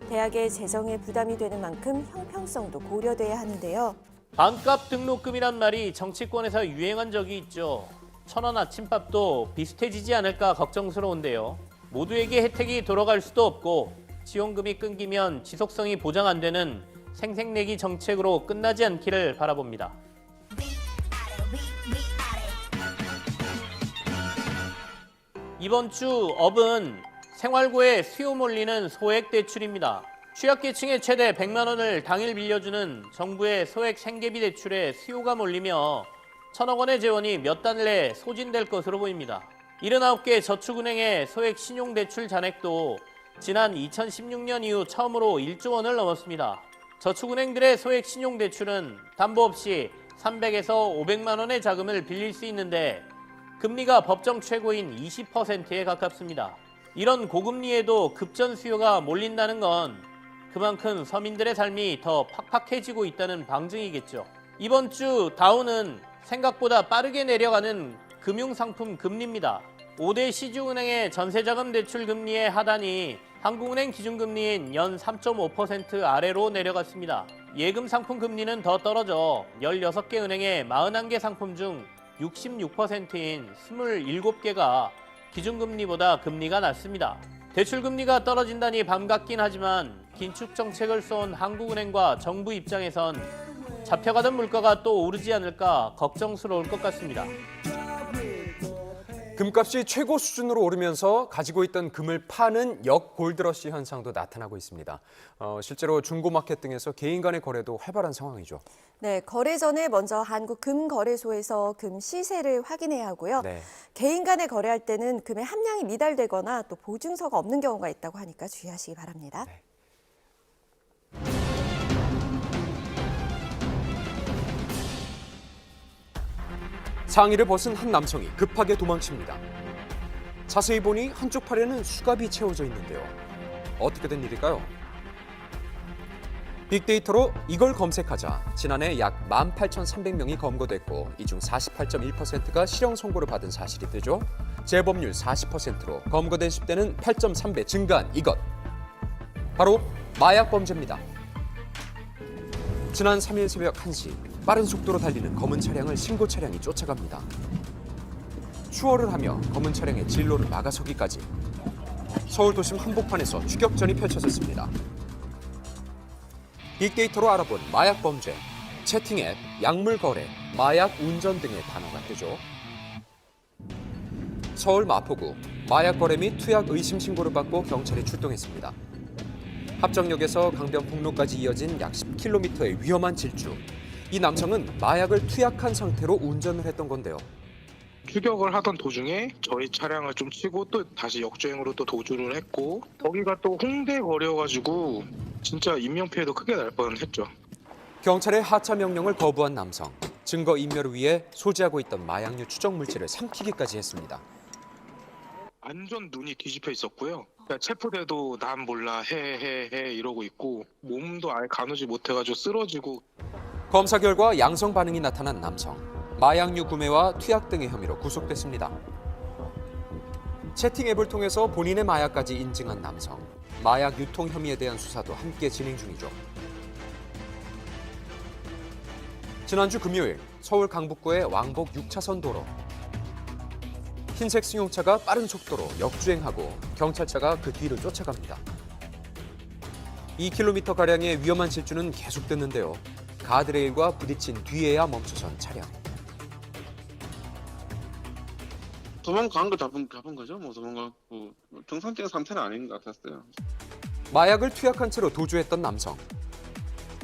[SPEAKER 1] 대학의 재정에 부담이 되는 만큼 형평성도 고려돼야 하는데요.
[SPEAKER 2] 반값 등록금이란 말이 정치권에서 유행한 적이 있죠. 1,000원 아침밥도 비슷해지지 않을까 걱정스러운데요. 모두에게 혜택이 돌아갈 수도 없고 지원금이 끊기면 지속성이 보장 안 되는 생색내기 정책으로 끝나지 않기를 바라봅니다. 이번 주 업은 생활고에 수요 몰리는 소액 대출입니다. 취약계층에 최대 100만 원을 당일 빌려주는 정부의 소액 생계비 대출에 수요가 몰리며 1,000억 원의 재원이 몇 달 내에 소진될 것으로 보입니다. 79개 저축은행의 소액 신용대출 잔액도 지난 2016년 이후 처음으로 1조 원을 넘었습니다. 저축은행들의 소액 신용대출은 담보 없이 300에서 500만 원의 자금을 빌릴 수 있는데 금리가 법정 최고인 20%에 가깝습니다. 이런 고금리에도 급전 수요가 몰린다는 건 그만큼 서민들의 삶이 더 팍팍해지고 있다는 방증이겠죠. 이번 주 다우는 생각보다 빠르게 내려가는 금융상품 금리입니다. 5대 시중은행의 전세자금 대출 금리의 하단이 한국은행 기준금리인 연 3.5% 아래로 내려갔습니다. 예금 상품 금리는 더 떨어져 16개 은행의 41개 상품 중 66%인 27개가 기준금리보다 금리가 낮습니다. 대출금리가 떨어진다니 반갑긴 하지만 긴축 정책을 쏜 한국은행과 정부 입장에선 잡혀가던 물가가 또 오르지 않을까 걱정스러울 것 같습니다.
[SPEAKER 6] 금값이 최고 수준으로 오르면서 가지고 있던 금을 파는 역골드러시 현상도 나타나고 있습니다. 실제로 중고마켓 등에서 개인 간의 거래도 활발한 상황이죠.
[SPEAKER 1] 네, 거래 전에 먼저 한국금거래소에서 금 시세를 확인해야 하고요.
[SPEAKER 6] 네.
[SPEAKER 1] 개인 간에 거래할 때는 금의 함량이 미달되거나 또 보증서가 없는 경우가 있다고 하니까 주의하시기 바랍니다.
[SPEAKER 6] 네. 상의를 벗은 한 남성이 급하게 도망칩니다. 자세히 보니 한쪽 팔에는 수갑이 채워져 있는데요. 어떻게 된 일일까요? 빅데이터로 이걸 검색하자 지난해 약 18,300명이 검거됐고 이 중 48.1%가 실형 선고를 받은 사실이 뜨죠. 재범률 40%로 검거된 10대는 8.3배 증가한 이것. 바로 마약 범죄입니다. 지난 3일 새벽 1시 빠른 속도로 달리는 검은 차량을 신고 차량이 쫓아갑니다. 추월을 하며 검은 차량의 진로를 막아서기까지. 서울 도심 한복판에서 추격전이 펼쳐졌습니다. 빅데이터로 알아본 마약 범죄, 채팅 앱, 약물 거래, 마약 운전 등의 단어가 뜨죠. 서울 마포구 마약 거래 및 투약 의심 신고를 받고 경찰이 출동했습니다. 합정역에서 강변북로까지 이어진 약 10km의 위험한 질주. 이 남성은 마약을 투약한 상태로 운전을 했던 건데요.
[SPEAKER 9] 추격을 하던 도중에 저희 차량을 좀 치고 또 다시 역주행으로 또 도주를 했고 거기가 또 홍대 거리여가지고 진짜 인명피해도 크게 날 뻔했죠.
[SPEAKER 6] 경찰의 하차 명령을 거부한 남성. 증거 인멸을 위해 소지하고 있던 마약류 추정 물질을 삼키기까지 했습니다.
[SPEAKER 9] 완전 눈이 뒤집혀 있었고요. 그러니까 체포돼도 난 몰라 해 이러고 있고 몸도 아예 가누지 못해가지고 쓰러지고.
[SPEAKER 6] 검사 결과 양성 반응이 나타난 남성. 마약류 구매와 투약 등의 혐의로 구속됐습니다. 채팅 앱을 통해서 본인의 마약까지 인증한 남성. 마약 유통 혐의에 대한 수사도 함께 진행 중이죠. 지난주 금요일 서울 강북구의 왕복 6차선 도로. 흰색 승용차가 빠른 속도로 역주행하고 경찰차가 그 뒤를 쫓아갑니다. 2km가량의 위험한 질주는 계속됐는데요. 가드레일과 부딪힌 뒤에야 멈춰선 차량.
[SPEAKER 12] 도망간 거 잡은 거죠. 뭐 도망가고 정상적인 상태는 아닌 것 같았어요.
[SPEAKER 6] 마약을 투약한 채로 도주했던 남성.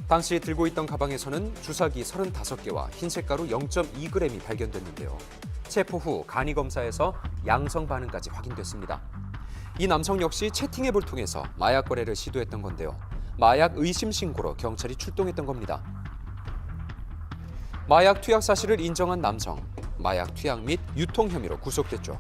[SPEAKER 6] 당시 들고 있던 가방에서는 주사기 35개와 흰색 가루 0.2g이 발견됐는데요. 체포 후 간이 검사에서 양성 반응까지 확인됐습니다. 이 남성 역시 채팅 앱을 통해서 마약 거래를 시도했던 건데요. 마약 의심 신고로 경찰이 출동했던 겁니다. 마약 투약 사실을 인정한 남성, 마약 투약 및 유통 혐의로 구속됐죠.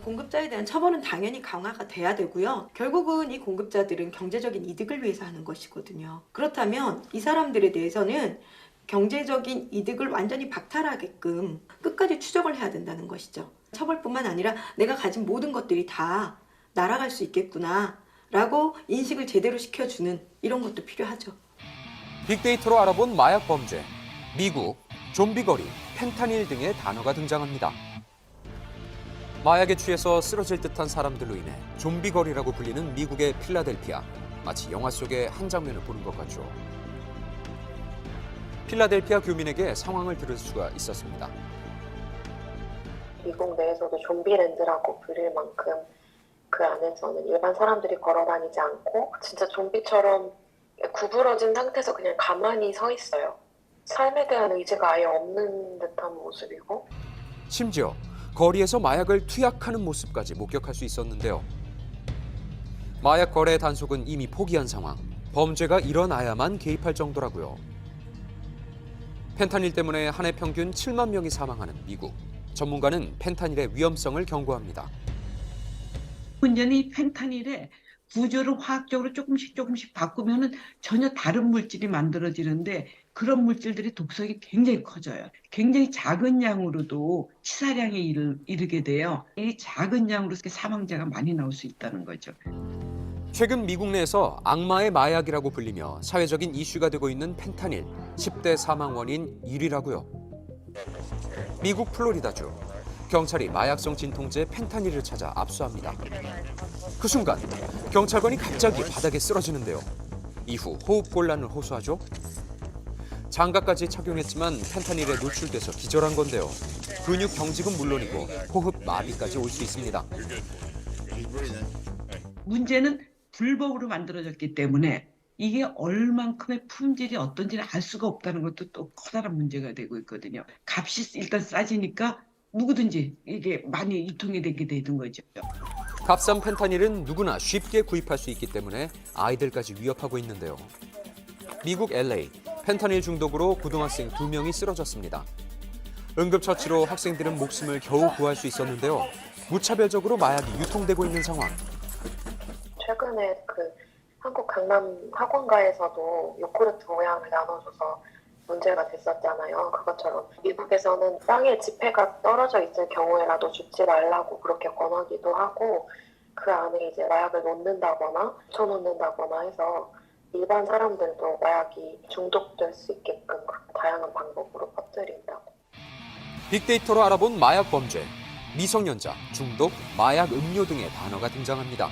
[SPEAKER 4] 공급자에 대한 처벌은 당연히 강화가 돼야 되고요. 결국은 이 공급자들은 경제적인 이득을 위해서 하는 것이거든요. 그렇다면 이 사람들에 대해서는 경제적인 이득을 완전히 박탈하게끔 끝까지 추적을 해야 된다는 것이죠. 처벌뿐만 아니라 내가 가진 모든 것들이 다 날아갈 수 있겠구나 라고 인식을 제대로 시켜주는 이런 것도 필요하죠.
[SPEAKER 6] 빅데이터로 알아본 마약 범죄, 미국, 좀비거리, 펜타닐 등의 단어가 등장합니다. 마약에 취해서 쓰러질 듯한 사람들로 인해 좀비거리라고 불리는 미국의 필라델피아. 마치 영화 속의 한 장면을 보는 것 같죠. 필라델피아 교민에게 상황을 들을 수가 있었습니다.
[SPEAKER 13] 미국 내에서도 좀비랜드라고 불릴 만큼 그 안에서는 일반 사람들이 걸어다니지 않고 진짜 좀비처럼 구부러진 상태에서 그냥 가만히 서 있어요. 삶에 대한 의지가 아예 없는 듯한 모습이고
[SPEAKER 6] 심지어 거리에서 마약을 투약하는 모습까지 목격할 수 있었는데요. 마약 거래 단속은 이미 포기한 상황. 범죄가 일어나야만 개입할 정도라고요. 펜타닐 때문에 한 해 평균 7만 명이 사망하는 미국. 전문가는 펜타닐의 위험성을 경고합니다.
[SPEAKER 16] 문제는 펜타닐의 구조를 화학적으로 조금씩 바꾸면은 전혀 다른 물질이 만들어지는데 그런 물질들의 독성이 굉장히 커져요. 굉장히 작은 양으로도 치사량에 이르게 돼요. 이 작은 양으로 사망자가 많이 나올 수 있다는 거죠.
[SPEAKER 6] 최근 미국 내에서 악마의 마약이라고 불리며 사회적인 이슈가 되고 있는 펜타닐, 10대 사망 원인 1위라고요. 미국 플로리다주. 경찰이 마약성 진통제 펜타닐을 찾아 압수합니다. 그 순간 경찰관이 갑자기 바닥에 쓰러지는데요. 이후 호흡곤란을 호소하죠. 장갑까지 착용했지만 펜타닐에 노출돼서 기절한 건데요. 근육 경직은 물론이고 호흡 마비까지 올 수 있습니다.
[SPEAKER 16] 문제는 불법으로 만들어졌기 때문에 이게 얼만큼의 품질이 어떤지를 알 수가 없다는 것도 또 커다란 문제가 되고 있거든요. 값이 일단 싸지니까 누구든지 이게 많이 유통이 되게 되는 거죠.
[SPEAKER 6] 값싼 펜타닐은 누구나 쉽게 구입할 수 있기 때문에 아이들까지 위협하고 있는데요. 미국 LA, 펜타닐 중독으로 고등학생 2명이 쓰러졌습니다. 응급처치로 학생들은 목숨을 겨우 구할 수 있었는데요. 무차별적으로 마약이 유통되고 있는 상황.
[SPEAKER 13] 최근에 한국 강남 학원가에서도 요구르트 모양을 나눠줘서 문제가 됐었잖아요. 그것처럼 미국에서는 땅에 지폐가 떨어져 있을 경우에라도 줍지 말라고 그렇게 권하기도 하고 그 안에 이제 마약을 놓는다거나 붙여놓는다거나 해서 일반 사람들도 마약이 중독될 수 있게끔 다양한 방법으로 퍼뜨린다고.
[SPEAKER 6] 빅데이터로 알아본 마약 범죄, 미성년자, 중독, 마약 음료 등의 단어가 등장합니다.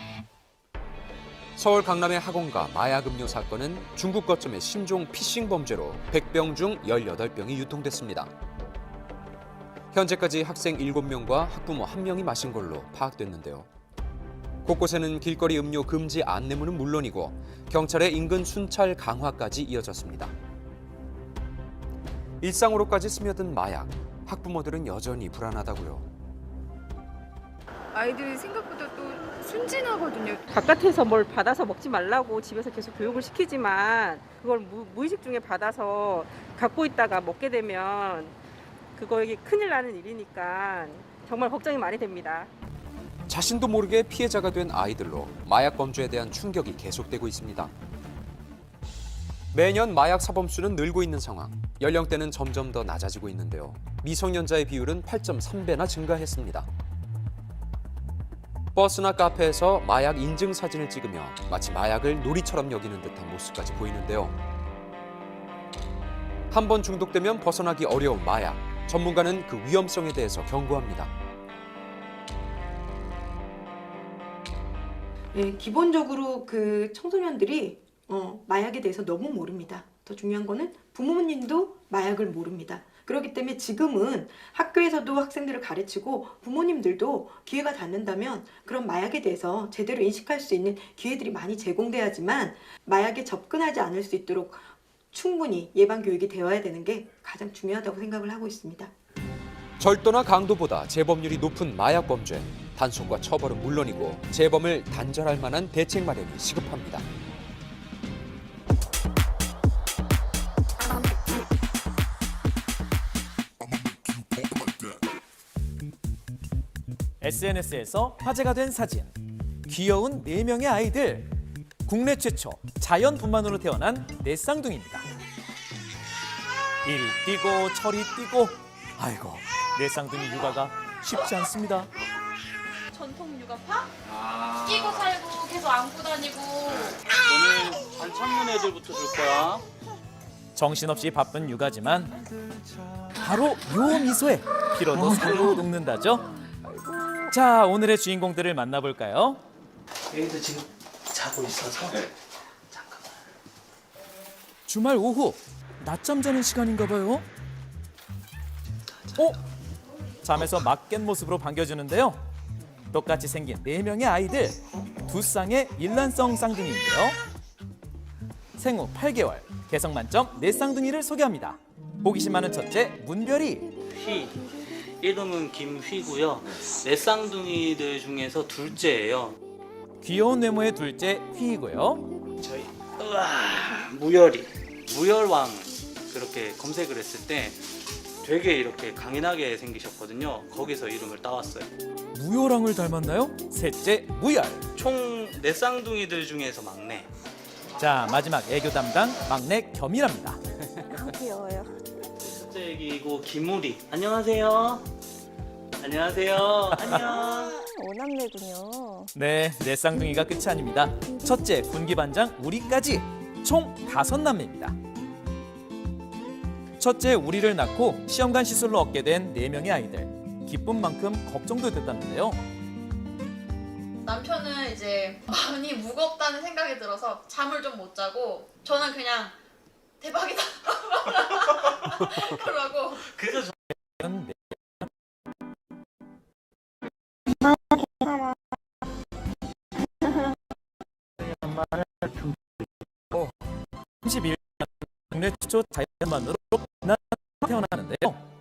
[SPEAKER 6] 서울 강남의 학원가 마약 음료 사건은 중국 거점의 신종 피싱 범죄로 100병 중 18병이 유통됐습니다. 현재까지 학생 7명과 학부모 1명이 마신 걸로 파악됐는데요. 곳곳에는 길거리 음료 금지 안내문은 물론이고 경찰의 인근 순찰 강화까지 이어졌습니다. 일상으로까지 스며든 마약, 학부모들은 여전히 불안하다고요.
[SPEAKER 17] 아이들이 생각보다 또 순진하거든요.
[SPEAKER 18] 바깥에서 뭘 받아서 먹지 말라고 집에서 계속 교육을 시키지만 그걸 무의식 중에 받아서 갖고 있다가 먹게 되면 그거에 큰일 나는 일이니까 정말 걱정이 많이 됩니다.
[SPEAKER 6] 자신도 모르게 피해자가 된 아이들로 마약 범죄에 대한 충격이 계속되고 있습니다. 매년 마약 사범수는 늘고 있는 상황, 연령대는 점점 더 낮아지고 있는데요. 미성년자의 비율은 8.3배나 증가했습니다. 버스나 카페에서 마약 인증 사진을 찍으며 마치 마약을 놀이처럼 여기는 듯한 모습까지 보이는데요. 한 번 중독되면 벗어나기 어려운 마약, 전문가는 그 위험성에 대해서 경고합니다.
[SPEAKER 4] 네, 기본적으로 그 청소년들이 마약에 대해서 너무 모릅니다. 더 중요한 거는 부모님도 마약을 모릅니다. 그렇기 때문에 지금은 학교에서도 학생들을 가르치고 부모님들도 기회가 닿는다면 그런 마약에 대해서 제대로 인식할 수 있는 기회들이 많이 제공돼야지만 마약에 접근하지 않을 수 있도록 충분히 예방 교육이 되어야 되는 게 가장 중요하다고 생각을 하고 있습니다.
[SPEAKER 6] 절도나 강도보다 재범률이 높은 마약 범죄. 단속과 처벌은 물론이고 재범을 단절할 만한 대책 마련이 시급합니다.
[SPEAKER 3] SNS에서 화제가 된 사진. 귀여운 4명의 아이들. 국내 최초 자연 분만으로 태어난 네 쌍둥이입니다. 이리 뛰고 저리 뛰고. 아이고, 네 쌍둥이 육아가 쉽지 않습니다.
[SPEAKER 5] 전통 육아파? 끼고 살고 계속 안고 다니고.
[SPEAKER 28] 오늘 반창문 애들부터 줄 거야.
[SPEAKER 3] 정신없이 바쁜 육아지만 바로 요 미소에 피로도 살로 녹는다죠. 자, 오늘의 주인공들을 만나볼까요?
[SPEAKER 28] 얘들 지금 자고 있어서.
[SPEAKER 3] 주말 오후 낮잠 자는 시간인가 봐요. 잠에서 막 깬 모습으로 반겨주는데요. 똑같이 생긴 4명의 아이들, 2쌍의 일란성 쌍둥이인데요. 생후 8개월, 개성 만점 4쌍둥이를 소개합니다. 호기심 많은 첫째 문별이.
[SPEAKER 28] 휘. 이름은 김휘고요. 네 쌍둥이들 중에서 둘째예요.
[SPEAKER 3] 귀여운 외모의 둘째 휘이고요.
[SPEAKER 28] 저희 무열이. 무열왕 그렇게 검색을 했을 때 되게 이렇게 강인하게 생기셨거든요. 거기서 이름을 따왔어요.
[SPEAKER 3] 무열왕을 닮았나요? 셋째 무열.
[SPEAKER 28] 총 4쌍둥이들 중에서 막내.
[SPEAKER 3] 자, 마지막 애교 담당 막내 겸이랍니다.
[SPEAKER 1] 귀여워요.
[SPEAKER 28] 첫째 애기고 김우리. 안녕하세요. 안녕하세요. 안녕.
[SPEAKER 1] 오남매군요.
[SPEAKER 3] 네, 네 쌍둥이가 끝이 아닙니다. 첫째 군기반장 우리까지 총 5남매입니다. 첫째 우리를 낳고 시험관 시술로 얻게 된 4명의 아이들. 기쁜 만큼 걱정도 됐다는데요.
[SPEAKER 5] 남편은 이제 마음이 무겁다는 생각이 들어서 잠을 좀 못 자고 저는 그냥 대박이다 그러고.
[SPEAKER 28] 그래서
[SPEAKER 3] 저는 31년 국내 최초 자연만으로 태어나는데요.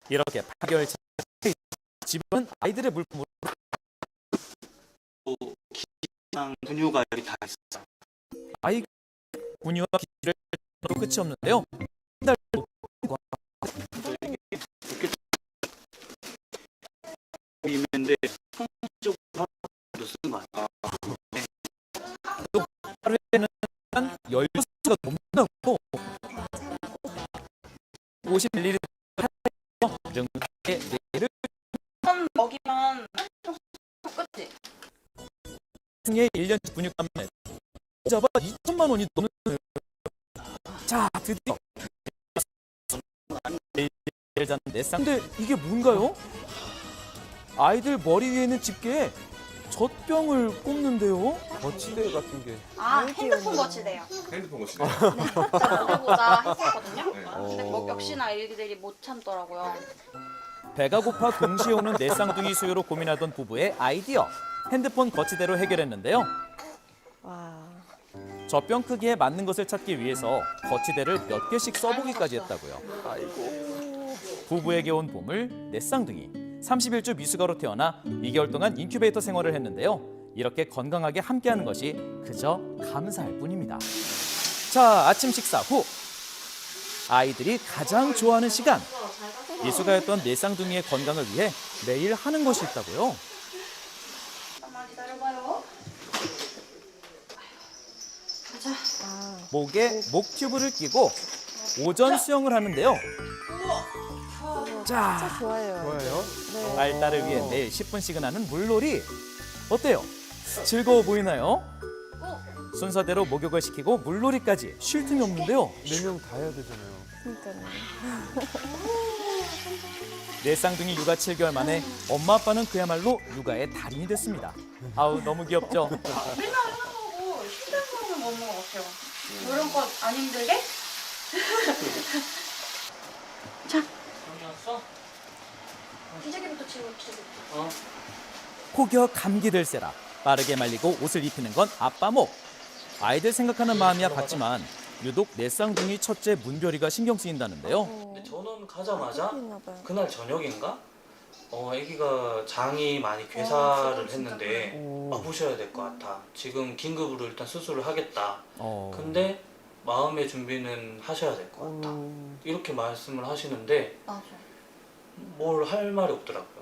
[SPEAKER 3] 이렇게 8개월 차 집은 아이들의 물품으로
[SPEAKER 28] 기랑 분유가 여기 다 있어요.
[SPEAKER 3] 아이 분유와 기를 끝이 없는데요. 한 달
[SPEAKER 28] 있는데 성적으로 쓰는 거 같아요.
[SPEAKER 3] 또 하루에는 한 16수가 넘는다고 51일을 내를
[SPEAKER 5] 한 먹이면 끝이.
[SPEAKER 3] 승의 1년치 분유값만 잡아 2천만 원이 넘는. 자, 드디어 내일 자는 네 쌍둥이. 근데 이게 뭔가요? 아이들 머리 위에 있는 집게에 젖병을 꼽는데요.
[SPEAKER 6] 거치대 같은 게.
[SPEAKER 17] 핸드폰 거치대요.
[SPEAKER 6] 핸드폰 거치대.
[SPEAKER 17] 자, 먹여보자 했었거든요. 근데 역시나 아이들이 못 참더라고요.
[SPEAKER 3] 배가 고파 동시에 오는 네 쌍둥이 수요로 고민하던 부부의 아이디어. 핸드폰 거치대로 해결했는데요.
[SPEAKER 1] 와.
[SPEAKER 3] 젖병 크기에 맞는 것을 찾기 위해서 거치대를 몇 개씩 써보기까지 했다고요. 아이고. 부부에게 온 보물 네 쌍둥이. 31주 미숙아로 태어나 2개월 동안 인큐베이터 생활을 했는데요. 이렇게 건강하게 함께하는 것이 그저 감사할 뿐입니다. 자, 아침 식사 후 아이들이 가장 좋아하는 시간. 미숙아였던 네 쌍둥이의 건강을 위해 매일 하는 것이 있다고요.
[SPEAKER 17] 잠깐만 기다려봐요. 가자.
[SPEAKER 3] 목에 목 튜브를 끼고 오전 수영을 하는데요. 자,
[SPEAKER 1] 진짜 좋아요. 네.
[SPEAKER 3] 알딸을 위해 매일 10분씩은 하는 물놀이. 어때요? 즐거워 보이나요? 순서대로 목욕을 시키고 물놀이까지 쉴 틈이 없는데요.
[SPEAKER 6] 4명 다 해야 되잖아요.
[SPEAKER 1] 그러니까요.
[SPEAKER 3] 네 쌍둥이 육아 7개월 만에 엄마 아빠는 그야말로 육아의 달인이 됐습니다. 아우, 너무 귀엽죠?
[SPEAKER 17] 맨날 하는 거고 힘든 거는 없는 것 같아요. 이런 거 안 힘들게? 자. 기저귀부터 치워, 기저귀부터.
[SPEAKER 3] 혹여 감기 들세라 빠르게 말리고 옷을 입히는 건 아빠 목. 아이들 생각하는 마음이야 같지만 유독 네 쌍둥이 첫째 문별이가 신경 쓰인다는데요.
[SPEAKER 28] 전원 가자마자 그날 저녁인가 아기가 장이 많이 괴사를 했는데 와보셔야 될 것 같아. 지금 긴급으로 일단 수술을 하겠다. 근데 마음의 준비는 하셔야 될 것 같다. 이렇게 말씀을 하시는데 뭘 할 말이 없더라고요.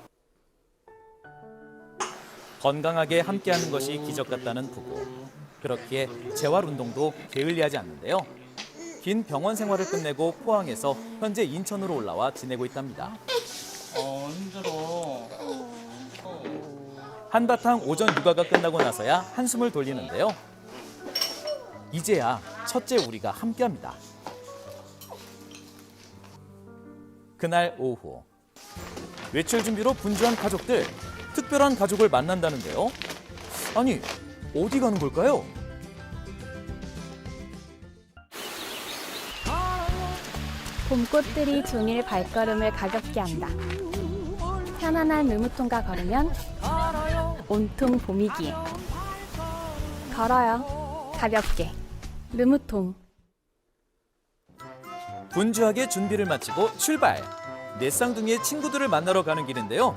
[SPEAKER 3] 건강하게 함께하는 것이 기적 같다는 부부. 그렇기에 재활 운동도 게을리하지 않는데요. 긴 병원 생활을 끝내고 포항에서 현재 인천으로 올라와 지내고 있답니다.
[SPEAKER 28] 힘들어.
[SPEAKER 3] 한바탕 오전 육아가 끝나고 나서야 한숨을 돌리는데요. 이제야 첫째 우리가 함께합니다. 그날 오후 외출 준비로 분주한 가족들. 특별한 가족을 만난다는데요. 아니, 어디 가는 걸까요?
[SPEAKER 7] 봄꽃들이 종일 발걸음을 가볍게 한다. 편안한 르무통과 걸으면 온통 봄이기에. 걸어요. 가볍게. 르무통.
[SPEAKER 3] 분주하게 준비를 마치고 출발. 내 쌍둥이의 친구들을 만나러 가는 길인데요.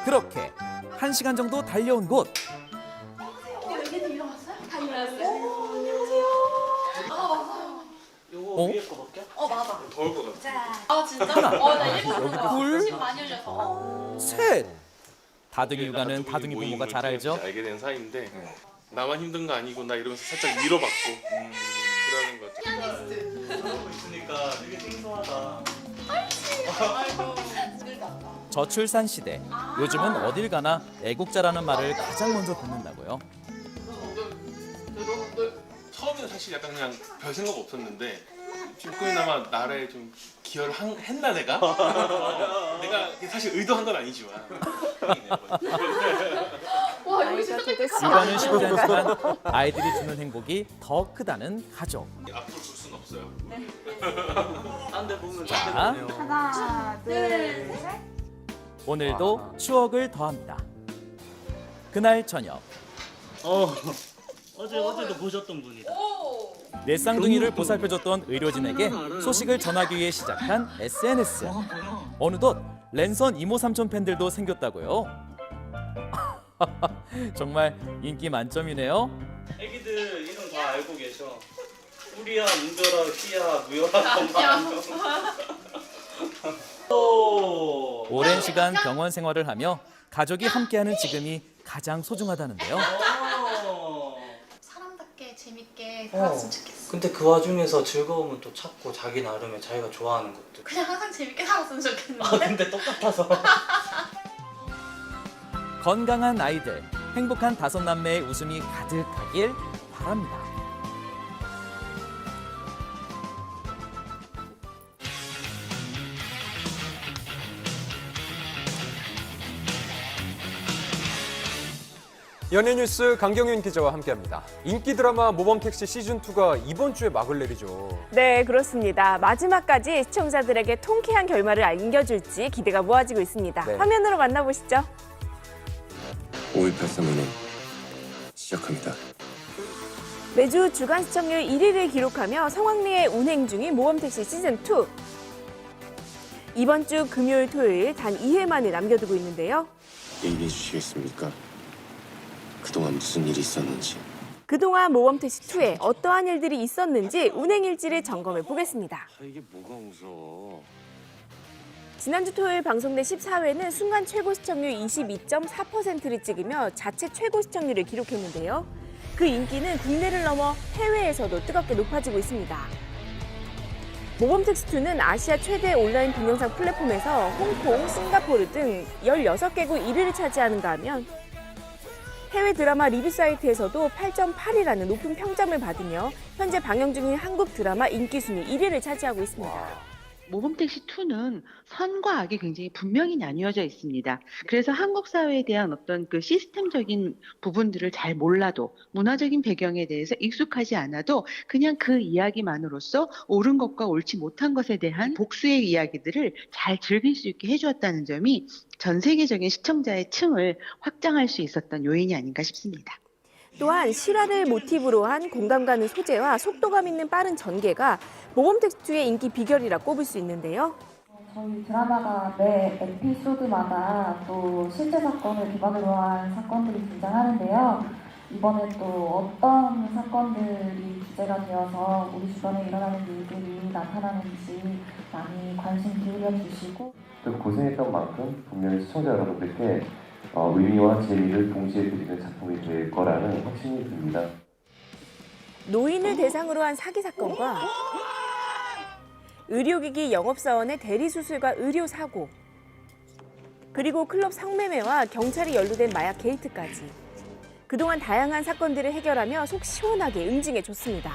[SPEAKER 3] 그렇게 1시간 정도 달려온 곳.
[SPEAKER 28] 요거 위에 거 볼게요.
[SPEAKER 5] 맞아.
[SPEAKER 12] 더울 것 같아.
[SPEAKER 5] 아 진짜?
[SPEAKER 3] 하나,
[SPEAKER 5] 나 일부러
[SPEAKER 3] 둘,
[SPEAKER 5] 집 많이 흘려서.
[SPEAKER 3] 셋. 다둥이 육아는 다둥이 부모가 잘 알죠.
[SPEAKER 12] 알게 된 사이인데 나만 힘든 거 아니구나 이러면서 살짝 위로받고 그러는 거죠.
[SPEAKER 28] 그러고 있으니까 되게 생소하다.
[SPEAKER 3] 저출산 시대. 요즘은 어딜 가나 애국자라는 말을 가장 먼저 듣는다고요.
[SPEAKER 12] 처음에는 사실 약간 그냥 별 생각 없었는데 조금이나마 나라에 좀 기여를 했나 내가? 내가 사실 의도한 건 아니지만.
[SPEAKER 5] 와
[SPEAKER 7] 아이가 되겠어.
[SPEAKER 3] 육아는 쉽지 않지만 아이들이 주는 행복이 더 크다는 가족.
[SPEAKER 12] 앞으로 볼 수는 없어요.
[SPEAKER 28] 딴데 보면
[SPEAKER 3] 자,
[SPEAKER 7] 하나, 둘, 셋.
[SPEAKER 3] 오늘도 추억을 더합니다. 그날 저녁.
[SPEAKER 28] 어제도 보셨던 분이다.
[SPEAKER 3] 내 쌍둥이를 보살펴줬던 의료진에게 소식을 전하기 위해 시작한 SNS. 어느덧 랜선 이모 삼촌 팬들도 생겼다고요. 정말 인기 만점이네요.
[SPEAKER 28] 애기들 이름 다 알고 계셔. 우리야, 문별아, 희야, 무열아, 건강.
[SPEAKER 3] 오랜 시간 병원 생활을 하며 가족이 함께하는 지금이 가장 소중하다는데요.
[SPEAKER 5] 사람답게 재밌게 살았으면 좋겠어.
[SPEAKER 28] 근데 그 와중에서 즐거움은 또 찾고 자기 나름의 자기가 좋아하는 것들.
[SPEAKER 5] 그냥 항상 재밌게 살았으면 좋겠는데.
[SPEAKER 28] 근데 똑같아서.
[SPEAKER 3] 건강한 아이들, 행복한 5남매의 웃음이 가득하길 바랍니다.
[SPEAKER 6] 연예뉴스 강경윤 기자와 함께합니다. 인기 드라마 모범택시 시즌2가 이번 주에 막을 내리죠.
[SPEAKER 11] 네, 그렇습니다. 마지막까지 시청자들에게 통쾌한 결말을 안겨줄지 기대가 모아지고 있습니다.
[SPEAKER 6] 네.
[SPEAKER 11] 화면으로 만나보시죠.
[SPEAKER 19] 5183은 시작합니다.
[SPEAKER 11] 매주 주간 시청률 1위를 기록하며 성황리에 운행 중인 모범택시 시즌2. 이번 주 금요일, 토요일 단 2회만을 남겨두고 있는데요.
[SPEAKER 19] 얘기해 주시겠습니까? 그동안 무슨 일이 있었는지.
[SPEAKER 11] 그동안 모범택시2에 어떠한 일들이 있었는지 운행일지를 점검해 보겠습니다.
[SPEAKER 19] 이게 뭐가 무서워.
[SPEAKER 11] 지난주 토요일 방송된 14회는 순간 최고 시청률 22.4%를 찍으며 자체 최고 시청률을 기록했는데요. 그 인기는 국내를 넘어 해외에서도 뜨겁게 높아지고 있습니다. 모범택시2는 아시아 최대 온라인 동영상 플랫폼에서 홍콩, 싱가포르 등 16개국 1위를 차지하는가 하면 해외 드라마 리뷰 사이트에서도 8.8이라는 높은 평점을 받으며 현재 방영 중인 한국 드라마 인기 순위 1위를 차지하고 있습니다.
[SPEAKER 16] 모범택시2는 선과 악이 굉장히 분명히 나뉘어져 있습니다. 그래서 한국 사회에 대한 어떤 그 시스템적인 부분들을 잘 몰라도 문화적인 배경에 대해서 익숙하지 않아도 그냥 그 이야기만으로써 옳은 것과 옳지 못한 것에 대한 복수의 이야기들을 잘 즐길 수 있게 해주었다는 점이 전 세계적인 시청자의 층을 확장할 수 있었던 요인이 아닌가 싶습니다.
[SPEAKER 11] 또한 실화를 모티브로 한 공감 가는 소재와 속도감 있는 빠른 전개가 모범택시2의 인기 비결이라 꼽을 수 있는데요.
[SPEAKER 8] 저희 드라마가 매 에피소드마다 또 실제 사건을 기반으로 한 사건들이 등장하는데요. 이번에 또 어떤 사건들이 주제가 되어서 우리 주변에 일어나는 일들이 나타나는지 많이 관심 기울여 주시고
[SPEAKER 10] 좀 고생했던 만큼 분명히 시청자 여러분들께 의미와 재미를 동시에 드리는 작품이 될 거라는 확신이 듭니다.
[SPEAKER 11] 노인을 대상으로 한 사기 사건과 의료기기 영업사원의 대리수술과 의료사고, 그리고 클럽 성매매와 경찰이 연루된 마약 게이트까지 그동안 다양한 사건들을 해결하며 속 시원하게 응징해줬습니다.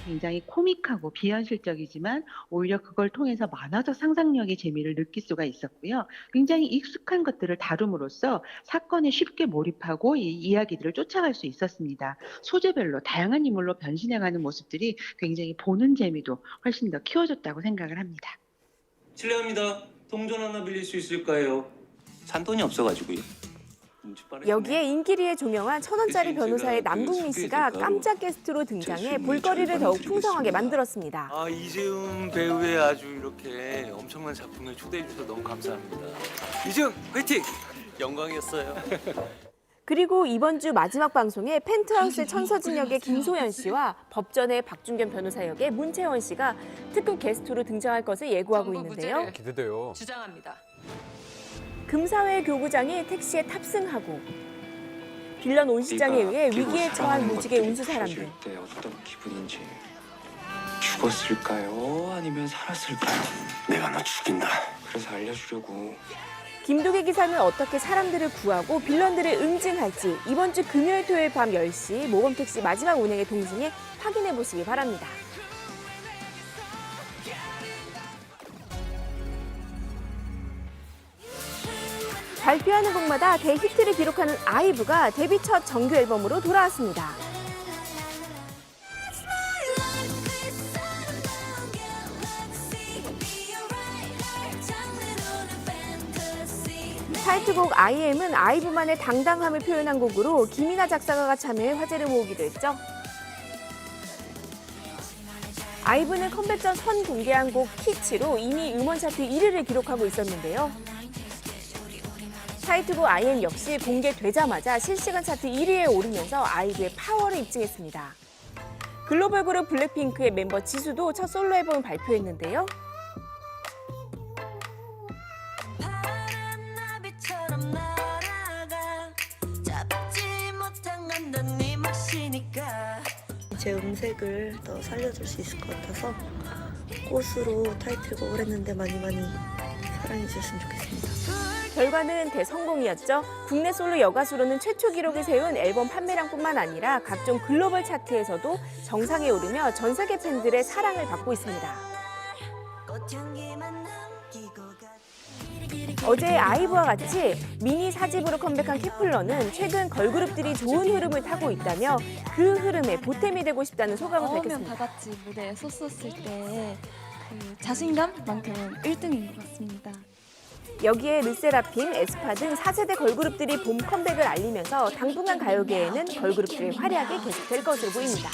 [SPEAKER 15] 굉장히 코믹하고 비현실적이지만 오히려 그걸 통해서 만화적 상상력의 재미를 느낄 수가 있었고요. 굉장히 익숙한 것들을 다룸으로써 사건에 쉽게 몰입하고 이 이야기들을 쫓아갈 수 있었습니다. 소재별로 다양한 인물로 변신해가는 모습들이 굉장히 보는 재미도 훨씬 더 키워줬다고 생각을 합니다.
[SPEAKER 20] 실례합니다. 동전 하나 빌릴 수 있을까요? 잔돈이 없어가지고요.
[SPEAKER 11] 여기에 인기리에 조명한 1,000원짜리 변호사의 남궁민 씨가 깜짝 게스트로 등장해 볼거리를 더욱 풍성하게 만들었습니다.
[SPEAKER 20] 이재훈 배우의 아주 이렇게 엄청난 작품에 초대해 주셔서 너무 감사합니다. 이재훈 화이팅! 영광이었어요.
[SPEAKER 11] 그리고 이번 주 마지막 방송에 펜트하우스의 천서진 역의 김소연 씨와 법전의 박준견 변호사 역의 문채원 씨가 특급 게스트로 등장할 것을 예고하고 있는데요.
[SPEAKER 6] 기대돼요.
[SPEAKER 21] 주장합니다.
[SPEAKER 11] 금사회 교구장이 택시에 탑승하고 빌런 온 시장에 의해 위기에 처한 무직의 운수 사람들.
[SPEAKER 20] 때 어떤 기분인지 죽었을까요? 아니면 살았을까요? 내가 너 죽인다. 그래서 알려주려고.
[SPEAKER 11] 김도계 기사는 어떻게 사람들을 구하고 빌런들을 응징할지 이번 주 금요일 토요일 밤 10시 모범택시 마지막 운행에 동승해 확인해 보시기 바랍니다. 발표하는 곡마다 대히트를 기록하는 아이브가 데뷔 첫 정규 앨범으로 돌아왔습니다. 타이틀곡 IM은 아이브만의 당당함을 표현한 곡으로 김이나 작사가가 참여해 화제를 모으기도 했죠. 아이브는 컴백 전 선공개한 곡 키치로 이미 음원 차트 1위를 기록하고 있었는데요. 타이틀곡 IM 역시 공개되자마자 실시간 차트 1위에 오르면서 아이브의 파워를 입증했습니다. 글로벌 그룹 블랙핑크의 멤버 지수도 첫 솔로 앨범을 발표했는데요.
[SPEAKER 22] 제 음색을 더 살려줄 수 있을 것 같아서 꽃으로 타이틀곡을 했는데 많이 사랑해 주셨으면 좋겠습니다.
[SPEAKER 11] 결과는 대성공이었죠. 국내 솔로 여가수로는 최초 기록을 세운 앨범 판매량뿐만 아니라 각종 글로벌 차트에서도 정상에 오르며 전 세계 팬들의 사랑을 받고 있습니다. 어제 아이브와 같이 미니 4집으로 컴백한 케플러는 최근 걸그룹들이 좋은 흐름을 타고 있다며 그 흐름에 보탬이 되고 싶다는 소감을 밝혔습니다.
[SPEAKER 7] 다 같이 무대에 섰었을 때 그 자신감만큼은 1등인 것 같습니다.
[SPEAKER 11] 여기에 르세라핌, 에스파 등 4세대 걸그룹들이 봄 컴백을 알리면서 당분간 가요계에는 걸그룹들의 활약이 계속될 것으로 보입니다.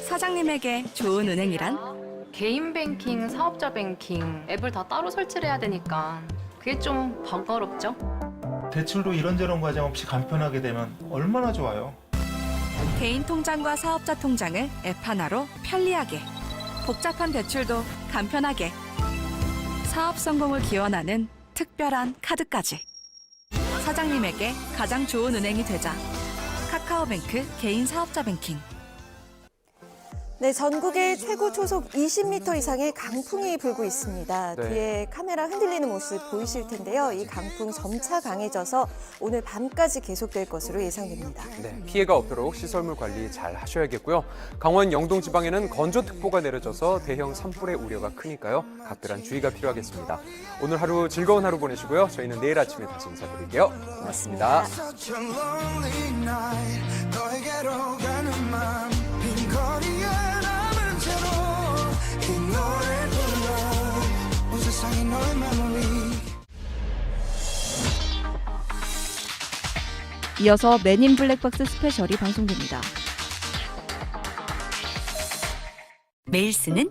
[SPEAKER 23] 사장님에게 좋은 은행이란?
[SPEAKER 24] 개인 뱅킹, 사업자 뱅킹 앱을 다 따로 설치를 해야 되니까 그게 좀 번거롭죠.
[SPEAKER 25] 대출도 이런저런 과정 없이 간편하게 되면 얼마나 좋아요.
[SPEAKER 23] 개인 통장과 사업자 통장을 앱 하나로 편리하게, 복잡한 대출도 간편하게, 사업 성공을 기원하는 특별한 카드까지. 사장님에게 가장 좋은 은행이 되자. 카카오뱅크 개인 사업자 뱅킹.
[SPEAKER 1] 네, 전국에 최고 초속 20m 이상의 강풍이 불고 있습니다.
[SPEAKER 6] 네.
[SPEAKER 1] 뒤에 카메라 흔들리는 모습 보이실 텐데요. 이 강풍 점차 강해져서 오늘 밤까지 계속될 것으로 예상됩니다.
[SPEAKER 6] 네, 피해가 없도록 시설물 관리 잘 하셔야겠고요. 강원 영동 지방에는 건조특보가 내려져서 대형 산불의 우려가 크니까요. 각별한 주의가 필요하겠습니다. 오늘 하루 즐거운 하루 보내시고요. 저희는 내일 아침에 다시 인사드릴게요. 고맙습니다.
[SPEAKER 7] 이어서 맨인 블랙박스 스페셜이 방송됩니다.
[SPEAKER 2] 매일 쓰는